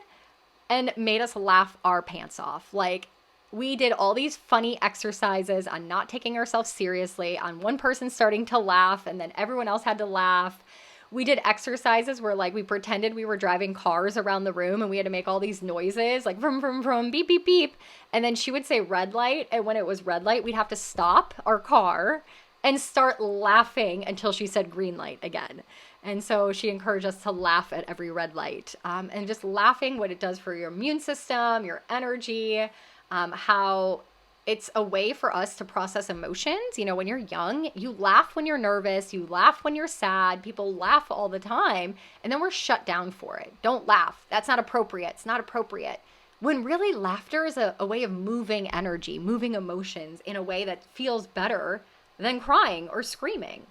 and made us laugh our pants off. Like, we did all these funny exercises on not taking ourselves seriously, on one person starting to laugh, and then everyone else had to laugh. We did exercises where like we pretended we were driving cars around the room and we had to make all these noises like vroom, vroom, vroom, beep, beep, beep. And then she would say red light. And when it was red light, we'd have to stop our car and start laughing until she said green light again. And so she encouraged us to laugh at every red light and just laughing, what it does for your immune system, your energy, how it's a way for us to process emotions. When you're young, you laugh when you're nervous, you laugh when you're sad, people laugh all the time, and then we're shut down for it. Don't laugh. That's not appropriate. It's not appropriate. When really laughter is a way of moving energy, moving emotions in a way that feels better than crying or screaming.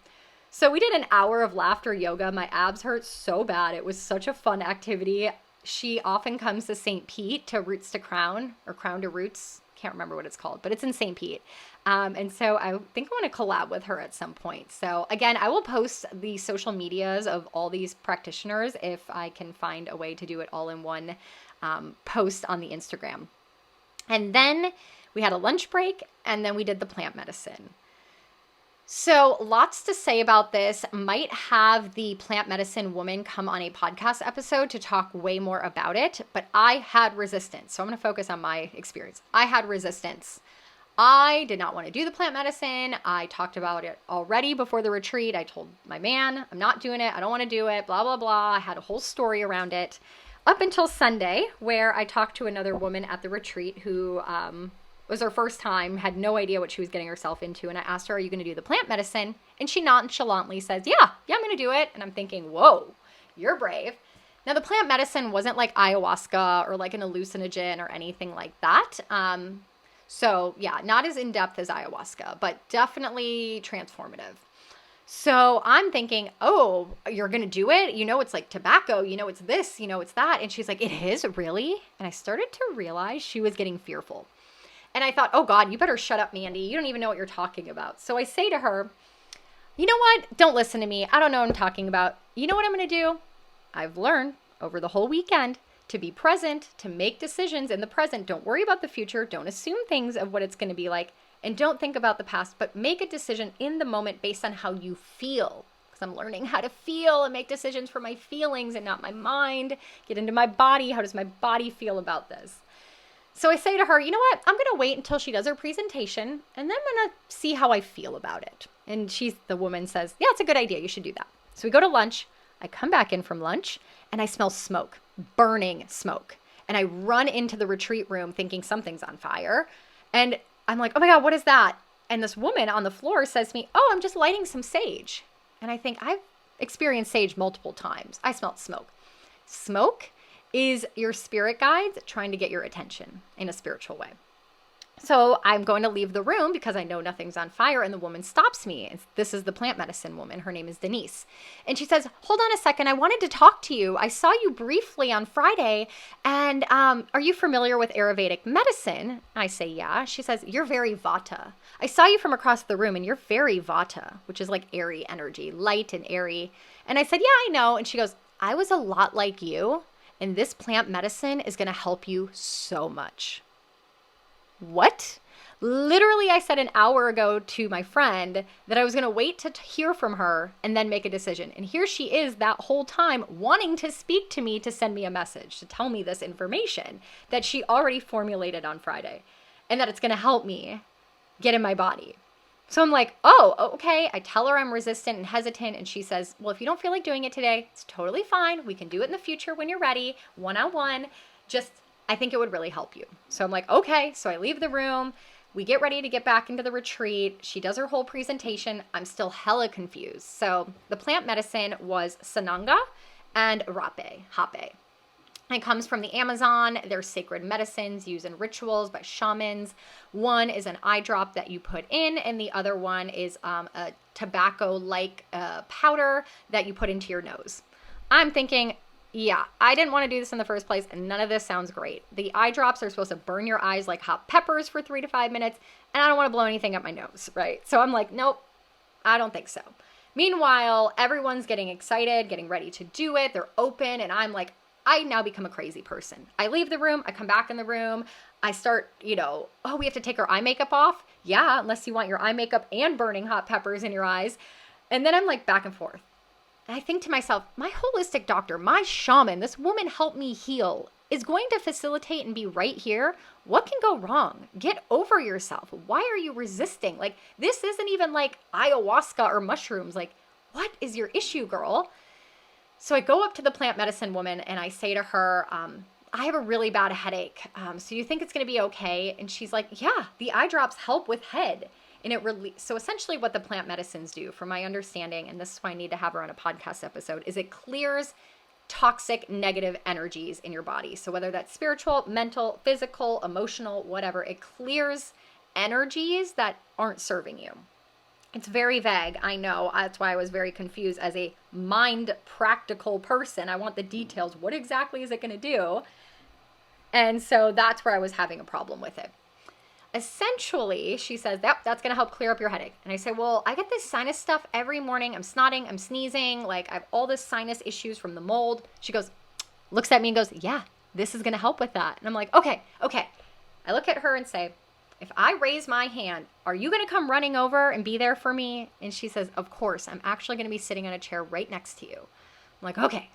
So we did an hour of laughter yoga. My abs hurt so bad. It was such a fun activity. She often comes to St. Pete to Roots to Crown or Crown to Roots. Can't remember what it's called, but it's in St. Pete. And so I think I want to collab with her at some point. So again, I will post the social medias of all these practitioners if I can find a way to do it all in one post on the Instagram. And then we had a lunch break and then we did the plant medicine. So lots to say about this. Might have the plant medicine woman come on a podcast episode to talk way more about it, but I had resistance. So I'm going to focus on my experience. I had resistance. I did not want to do the plant medicine. I talked about it already before the retreat. I told my man, I'm not doing it. I don't want to do it, blah, blah, blah. I had a whole story around it up until Sunday, where I talked to another woman at the retreat who was her first time, had no idea what she was getting herself into. And I asked her, are you going to do the plant medicine? And she nonchalantly says, yeah, I'm going to do it. And I'm thinking, whoa, you're brave. Now, the plant medicine wasn't like ayahuasca or like an hallucinogen or anything like that. So yeah, not as in-depth as ayahuasca, but definitely transformative. So I'm thinking, oh, you're going to do it? It's like tobacco, it's this, it's that. And she's like, it is really? And I started to realize she was getting fearful. And I thought, oh God, you better shut up, Mandi. You don't even know what you're talking about. So I say to her, you know what? Don't listen to me. I don't know what I'm talking about. You know what I'm going to do? I've learned over the whole weekend to be present, to make decisions in the present. Don't worry about the future. Don't assume things of what it's going to be like. And don't think about the past, but make a decision in the moment based on how you feel. Because I'm learning how to feel and make decisions for my feelings and not my mind. Get into my body. How does my body feel about this? So I say to her, you know what? I'm going to wait until she does her presentation and then I'm going to see how I feel about it. And the woman says, yeah, it's a good idea. You should do that. So we go to lunch. I come back in from lunch and I smell smoke, burning smoke. And I run into the retreat room thinking something's on fire. And I'm like, oh my God, what is that? And this woman on the floor says to me, oh, I'm just lighting some sage. And I think I've experienced sage multiple times. I smelled smoke. Smoke is your spirit guides trying to get your attention in a spiritual way. So I'm going to leave the room because I know nothing's on fire, and the woman stops me. This is the plant medicine woman. Her name is Denise. And she says, hold on a second. I wanted to talk to you. I saw you briefly on Friday. And are you familiar with Ayurvedic medicine? I say, yeah. She says, you're very Vata. I saw you from across the room and you're very Vata, which is like airy energy, light and airy. And I said, yeah, I know. And she goes, I was a lot like you. And this plant medicine is going to help you so much. What? Literally, I said an hour ago to my friend that I was going to wait to hear from her and then make a decision. And here she is that whole time wanting to speak to me, to send me a message, to tell me this information that she already formulated on Friday and that it's going to help me get in my body. So I'm like, oh, okay. I tell her I'm resistant and hesitant. And she says, well, if you don't feel like doing it today, it's totally fine. We can do it in the future when you're ready, one-on-one. I think it would really help you. So I'm like, okay. So I leave the room. We get ready to get back into the retreat. She does her whole presentation. I'm still hella confused. So the plant medicine was Sananga and Hape. It comes from the Amazon. They're sacred medicines used in rituals by shamans. One is an eye drop that you put in, and the other one is a tobacco-like powder that you put into your nose. I'm thinking, yeah, I didn't want to do this in the first place, and none of this sounds great. The eye drops are supposed to burn your eyes like hot peppers for 3 to 5 minutes, and I don't want to blow anything up my nose, right? So I'm like, nope, I don't think so. Meanwhile, everyone's getting excited, getting ready to do it. They're open, and I'm like, I now become a crazy person. I leave the room. I come back in the room. I start, oh, we have to take our eye makeup off. Yeah, unless you want your eye makeup and burning hot peppers in your eyes. And then I'm like back and forth. And I think to myself, my holistic doctor, my shaman, this woman helped me heal, is going to facilitate and be right here. What can go wrong? Get over yourself. Why are you resisting? Like, this isn't even like ayahuasca or mushrooms. Like, what is your issue, girl? So I go up to the plant medicine woman and I say to her, I have a really bad headache. So you think it's going to be okay? And she's like, yeah, the eye drops help with head. And so essentially what the plant medicines do, from my understanding, and this is why I need to have her on a podcast episode, is it clears toxic negative energies in your body. So whether that's spiritual, mental, physical, emotional, whatever, it clears energies that aren't serving you. It's very vague, I know. That's why I was very confused as a mind practical person. I want the details. What exactly is it going to do? And so that's where I was having a problem with it. Essentially, she says, yep, that's going to help clear up your headache. And I say, well, I get this sinus stuff every morning. I'm snotting, I'm sneezing. Like, I have all this sinus issues from the mold. She goes, looks at me and goes, yeah, this is going to help with that. And I'm like, okay. I look at her and say, if I raise my hand, are you going to come running over and be there for me? And she says, of course. I'm actually going to be sitting on a chair right next to you. I'm like, okay.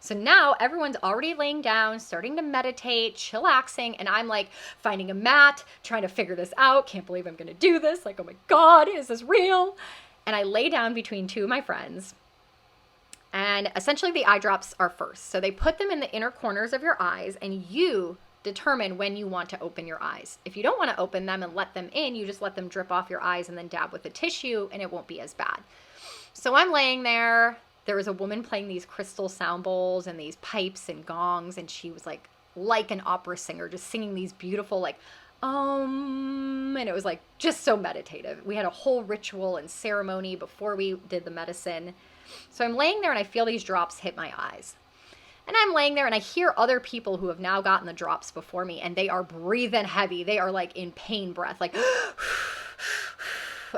So now everyone's already laying down, starting to meditate, chillaxing, and I'm like finding a mat, trying to figure this out. Can't believe I'm going to do this. Like, oh my God, is this real? And I lay down between two of my friends. And essentially the eye drops are first. So they put them in the inner corners of your eyes, and you determine when you want to open your eyes. If you don't want to open them and let them in, you just let them drip off your eyes and then dab with the tissue, and it won't be as bad. So I'm laying there. There was a woman playing these crystal sound bowls and these pipes and gongs, and she was like an opera singer, just singing these beautiful and it was like just so meditative. We had a whole ritual and ceremony before we did the medicine. So I'm laying there and I feel these drops hit my eyes. And I'm laying there and I hear other people who have now gotten the drops before me, and they are breathing heavy. They are like in pain breath, like,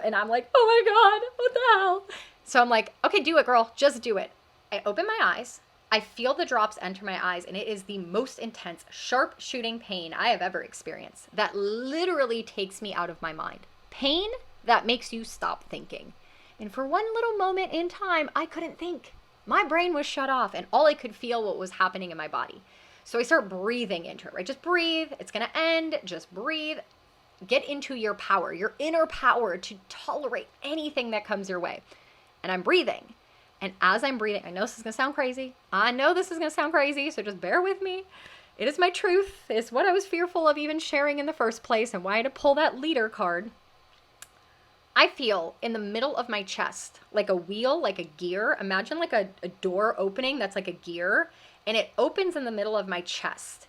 and I'm like, oh my God, what the hell? So I'm like, okay, do it, girl. Just do it. I open my eyes. I feel the drops enter my eyes, and it is the most intense, sharp shooting pain I have ever experienced. That literally takes me out of my mind. Pain that makes you stop thinking. And for one little moment in time, I couldn't think. My brain was shut off, and all I could feel what was happening in my body. So I start breathing into it, right? Just breathe. It's going to end. Just breathe. Get into your power, your inner power to tolerate anything that comes your way. And I'm breathing. And as I'm breathing, I know this is going to sound crazy. So just bear with me. It is my truth. It's what I was fearful of even sharing in the first place, and why I had to pull that leader card. I feel in the middle of my chest, like a wheel, like a gear. Imagine like a door opening that's like a gear, and it opens in the middle of my chest.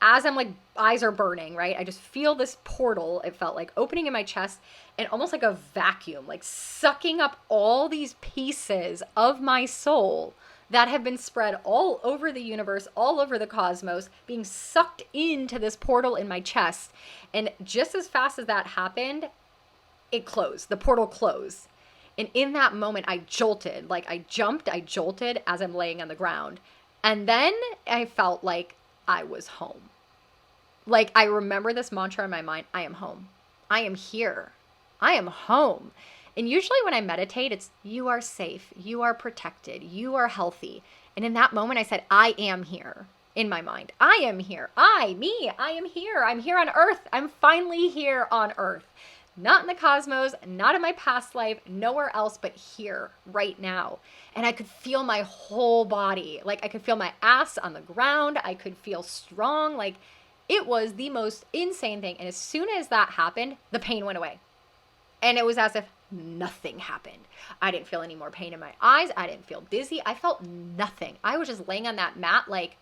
as I'm like, eyes are burning, right? I just feel this portal, it felt like, opening in my chest, and almost like a vacuum, like sucking up all these pieces of my soul that have been spread all over the universe, all over the cosmos, being sucked into this portal in my chest. And just as fast as that happened, it closed. The portal closed. And in that moment, I jolted. Like, I jumped, I jolted as I'm laying on the ground. And then I felt like I was home. Like, I remember this mantra in my mind: I am home. I am here. I am home. And usually when I meditate, it's, you are safe, you are protected, you are healthy. And in that moment, I said, I am here in my mind. I am here. I am here. I'm here on earth. I'm finally here on earth. Not in the cosmos, not in my past life, nowhere else but here, right now. And I could feel my whole body. Like, I could feel my ass on the ground. I could feel strong. Like, it was the most insane thing. And as soon as that happened, the pain went away. And it was as if nothing happened. I didn't feel any more pain in my eyes. I didn't feel dizzy. I felt nothing. I was just laying on that mat like,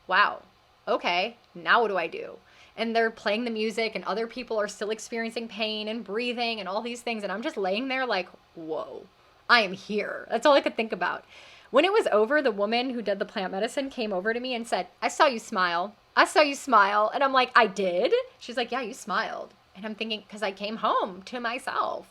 wow, okay, now what do I do? And they're playing the music and other people are still experiencing pain and breathing and all these things. And I'm just laying there like, whoa, I am here. That's all I could think about. When it was over, the woman who did the plant medicine came over to me and said, I saw you smile. I saw you smile. And I'm like, I did? She's like, yeah, you smiled. And I'm thinking, because I came home to myself.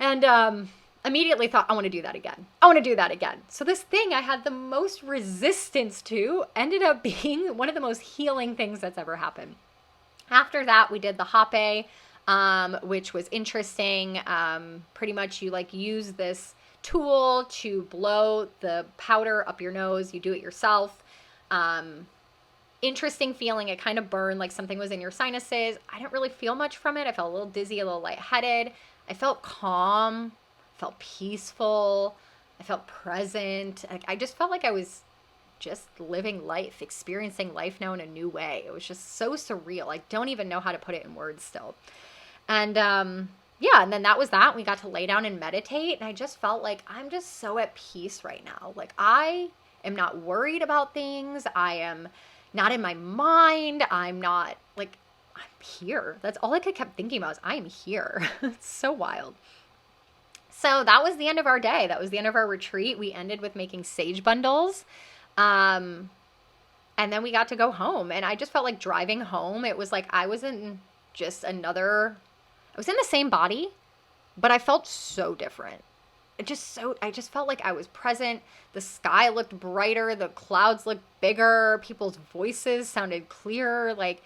And immediately thought, I want to do that again. I want to do that again. So this thing I had the most resistance to ended up being one of the most healing things that's ever happened. After that, we did the hape, which was interesting. Pretty much you like use this tool to blow the powder up your nose. You do it yourself. Interesting feeling. It kind of burned like something was in your sinuses. I didn't really feel much from it. I felt a little dizzy, a little lightheaded. I felt calm, felt peaceful. I felt present. I just felt like I was just living life, experiencing life now in a new way. It was just so surreal. I don't even know how to put it in words still. And yeah, and then that was that. We got to lay down and meditate. And I just felt like I'm just so at peace right now. Like, I am not worried about things. I am not in my mind. I'm not like, I'm here. That's all I kept thinking about is I am here. It's so wild. So that was the end of our day. That was the end of our retreat. We ended with making sage bundles. And then we got to go home. And I just felt like driving home. It was like I was in just I was in the same body, but I felt so different. I just felt like I was present. The sky looked brighter. The clouds looked bigger. People's voices sounded clearer. Like,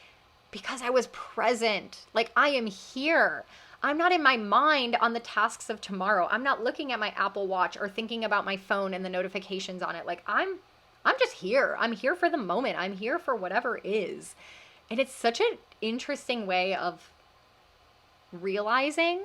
because I was present. Like, I am here. I'm not in my mind on the tasks of tomorrow. I'm not looking at my Apple Watch or thinking about my phone and the notifications on it. Like, I'm just here. I'm here for the moment. I'm here for whatever is. And it's such an interesting way of realizing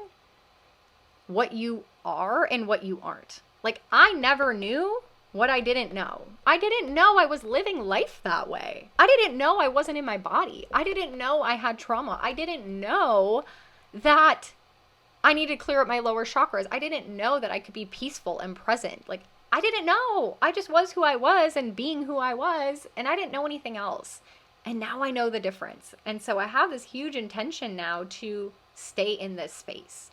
what you are and what you aren't. Like, I never knew what I didn't know. I didn't know I was living life that way. I didn't know I wasn't in my body. I didn't know I had trauma. I didn't know that I needed to clear up my lower chakras. I didn't know that I could be peaceful and present. Like, I didn't know. I just was who I was and being who I was, and I didn't know anything else. And now I know the difference. And so I have this huge intention now to stay in this space,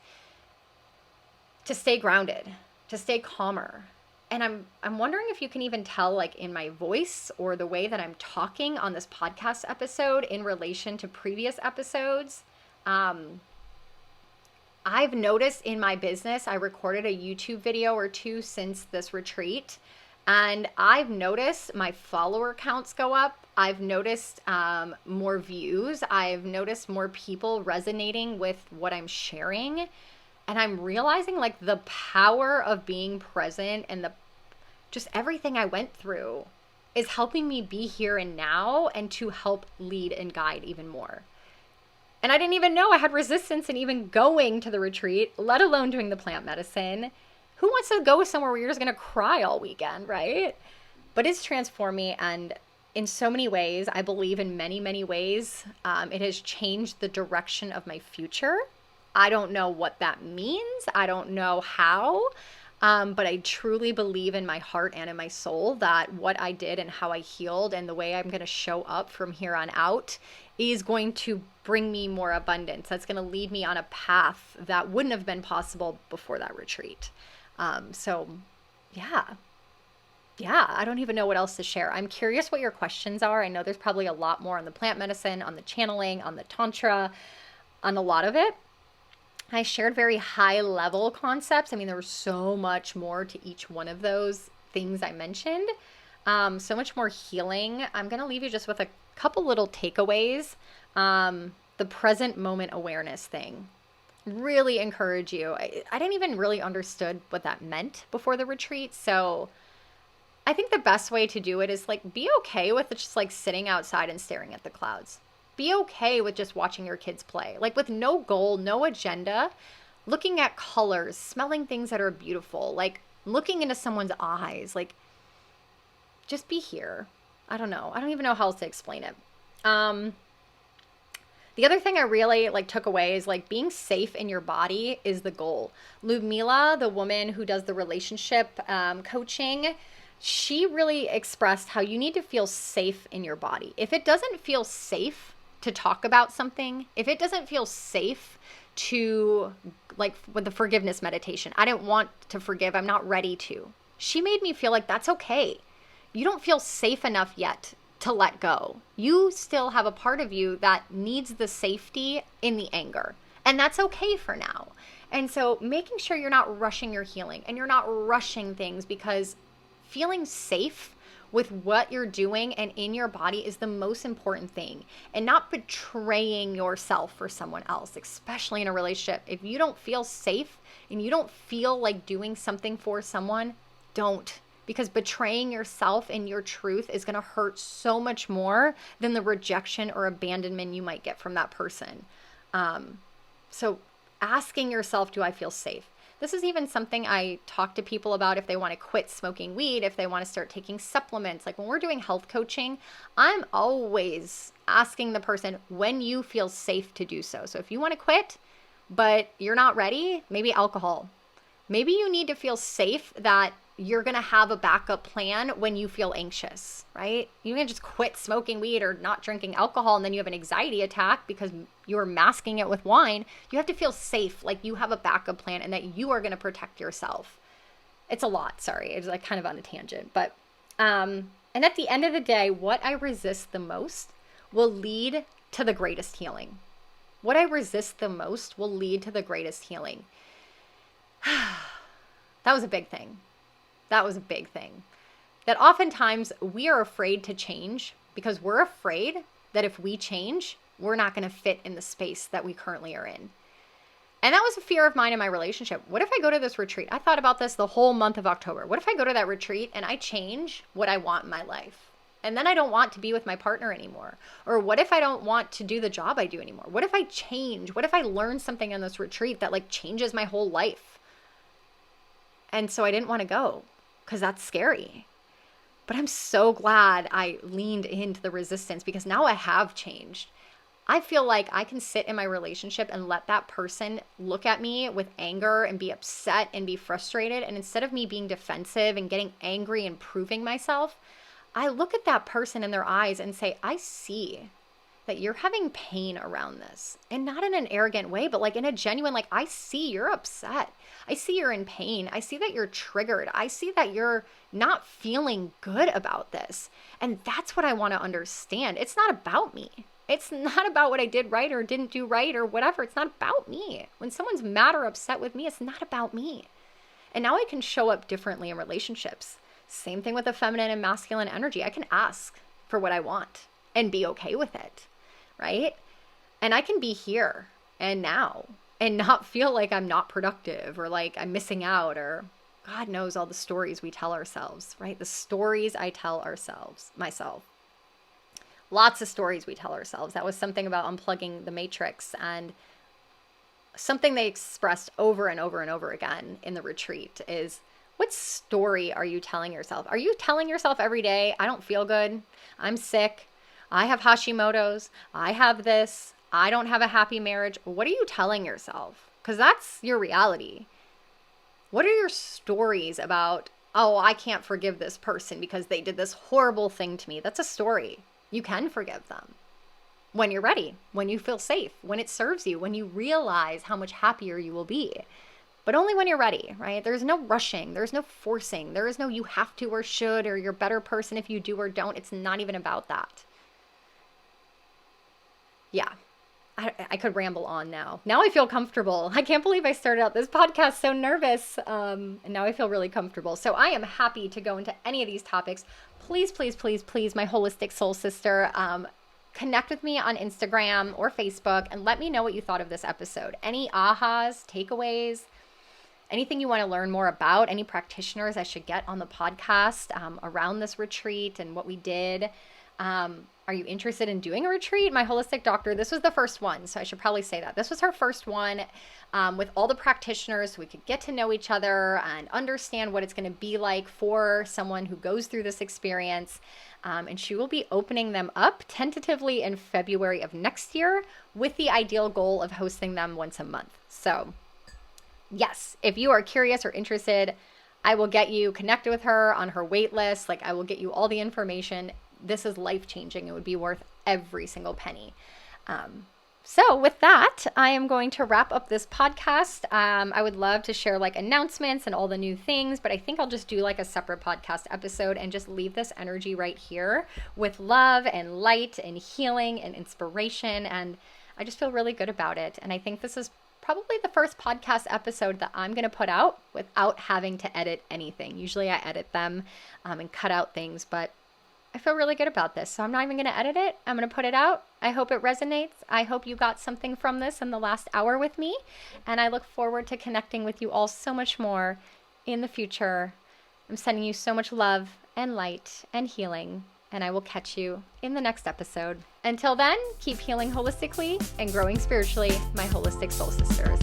to stay grounded, to stay calmer. And I'm wondering if you can even tell, like, in my voice or the way that I'm talking on this podcast episode in relation to previous episodes. I've noticed in my business, I recorded a YouTube video or two since this retreat, and I've noticed my follower counts go up. I've noticed more views. I've noticed more people resonating with what I'm sharing. And I'm realizing, like, the power of being present and just everything I went through is helping me be here and now and to help lead and guide even more. And I didn't even know I had resistance in even going to the retreat, let alone doing the plant medicine. Who wants to go somewhere where you're just going to cry all weekend, right? But it's transformed me, and in so many ways, I believe in many, many ways, it has changed the direction of my future. I don't know what that means. I don't know how. But I truly believe in my heart and in my soul that what I did and how I healed and the way I'm going to show up from here on out is going to bring me more abundance. That's going to lead me on a path that wouldn't have been possible before that retreat. So yeah, I don't even know what else to share. I'm curious what your questions are. I know there's probably a lot more on the plant medicine, on the channeling, on the Tantra, on a lot of it. I shared very high level concepts. I mean, there was so much more to each one of those things I mentioned. So much more healing. I'm going to leave you just with a couple little takeaways. The present moment awareness thing. Really encourage you. I didn't even really understood what that meant before the retreat. So I think the best way to do it is like, be okay with just like sitting outside and staring at the clouds. Be okay with just watching your kids play, like with no goal, no agenda, looking at colors, smelling things that are beautiful, like looking into someone's eyes, like just be here. I don't know. I don't even know how else to explain it. The other thing I really like took away is like being safe in your body is the goal. Ludmila, the woman who does the relationship coaching, she really expressed how you need to feel safe in your body. If it doesn't feel safe to talk about something, if it doesn't feel safe to, like with the forgiveness meditation, I didn't want to forgive, I'm not ready to. She made me feel like that's okay. You don't feel safe enough yet to let go. You still have a part of you that needs the safety in the anger, and that's okay for now. And so making sure you're not rushing your healing and you're not rushing things, because feeling safe with what you're doing and in your body is the most important thing, and not betraying yourself for someone else, especially in a relationship. If you don't feel safe and you don't feel like doing something for someone, don't, because betraying yourself and your truth is going to hurt so much more than the rejection or abandonment you might get from that person. So asking yourself, do I feel safe? This is even something I talk to people about if they want to quit smoking weed, if they want to start taking supplements. Like when we're doing health coaching, I'm always asking the person when you feel safe to do so. So if you want to quit, but you're not ready, maybe alcohol. Maybe you need to feel safe that you're going to have a backup plan when you feel anxious, right? You can just quit smoking weed or not drinking alcohol and then you have an anxiety attack because you're masking it with wine. You have to feel safe, like you have a backup plan and that you are going to protect yourself. It's a lot, sorry. It's like kind of on a tangent, but and at the end of the day, what I resist the most will lead to the greatest healing. What I resist the most will lead to the greatest healing. That was a big thing. That was a big thing. That oftentimes we are afraid to change because we're afraid that if we change, we're not going to fit in the space that we currently are in. And that was a fear of mine in my relationship. What if I go to this retreat? I thought about this the whole month of October. What if I go to that retreat and I change what I want in my life? And then I don't want to be with my partner anymore. Or what if I don't want to do the job I do anymore? What if I change? What if I learn something on this retreat that like changes my whole life? And so I didn't want to go because that's scary. But I'm so glad I leaned into the resistance because now I have changed. I feel like I can sit in my relationship and let that person look at me with anger and be upset and be frustrated. And instead of me being defensive and getting angry and proving myself, I look at that person in their eyes and say, I see that you're having pain around this, and not in an arrogant way, but like in a genuine, like, I see you're upset. I see you're in pain. I see that you're triggered. I see that you're not feeling good about this. And that's what I want to understand. It's not about me. It's not about what I did right or didn't do right or whatever. It's not about me. When someone's mad or upset with me, it's not about me. And now I can show up differently in relationships. Same thing with the feminine and masculine energy. I can ask for what I want and be okay with it, right? And I can be here and now and not feel like I'm not productive or like I'm missing out, or God knows all the stories we tell ourselves, right? The stories I tell ourselves, myself. Lots of stories we tell ourselves. That was something about unplugging the matrix, and something they expressed over and over and over again in the retreat is, what story are you telling yourself? Are you telling yourself every day, I don't feel good, I'm sick, I have Hashimoto's, I have this, I don't have a happy marriage? What are you telling yourself? Because that's your reality. What are your stories about, oh, I can't forgive this person because they did this horrible thing to me? That's a story. You can forgive them when you're ready, when you feel safe, when it serves you, when you realize how much happier you will be. But only when you're ready, right? There's no rushing. There's no forcing. There is no you have to or should, or you're a better person if you do or don't. It's not even about that. Yeah. I could ramble on now. Now I feel comfortable. I can't believe I started out this podcast so nervous. And now I feel really comfortable. So I am happy to go into any of these topics. Please, please, please, please, my holistic soul sister, connect with me on Instagram or Facebook and let me know what you thought of this episode. Any ahas, takeaways, anything you want to learn more about, any practitioners I should get on the podcast around this retreat and what we did. Are you interested in doing a retreat? My holistic doctor, this was the first one, so I should probably say that. This was her first one with all the practitioners so we could get to know each other and understand what it's going to be like for someone who goes through this experience. And she will be opening them up tentatively in February of next year with the ideal goal of hosting them once a month. So yes, if you are curious or interested, I will get you connected with her on her wait list. Like I will get you all the information. This is life-changing. It would be worth every single penny. So with that, I am going to wrap up this podcast. I would love to share like announcements and all the new things, but I think I'll just do like a separate podcast episode and just leave this energy right here with love and light and healing and inspiration. And I just feel really good about it. And I think this is probably the first podcast episode that I'm going to put out without having to edit anything. Usually I edit them and cut out things, but I feel really good about this. So I'm not even going to edit it. I'm going to put it out. I hope it resonates. I hope you got something from this in the last hour with me. And I look forward to connecting with you all so much more in the future. I'm sending you so much love and light and healing. And I will catch you in the next episode. Until then, keep healing holistically and growing spiritually, my holistic soul sisters.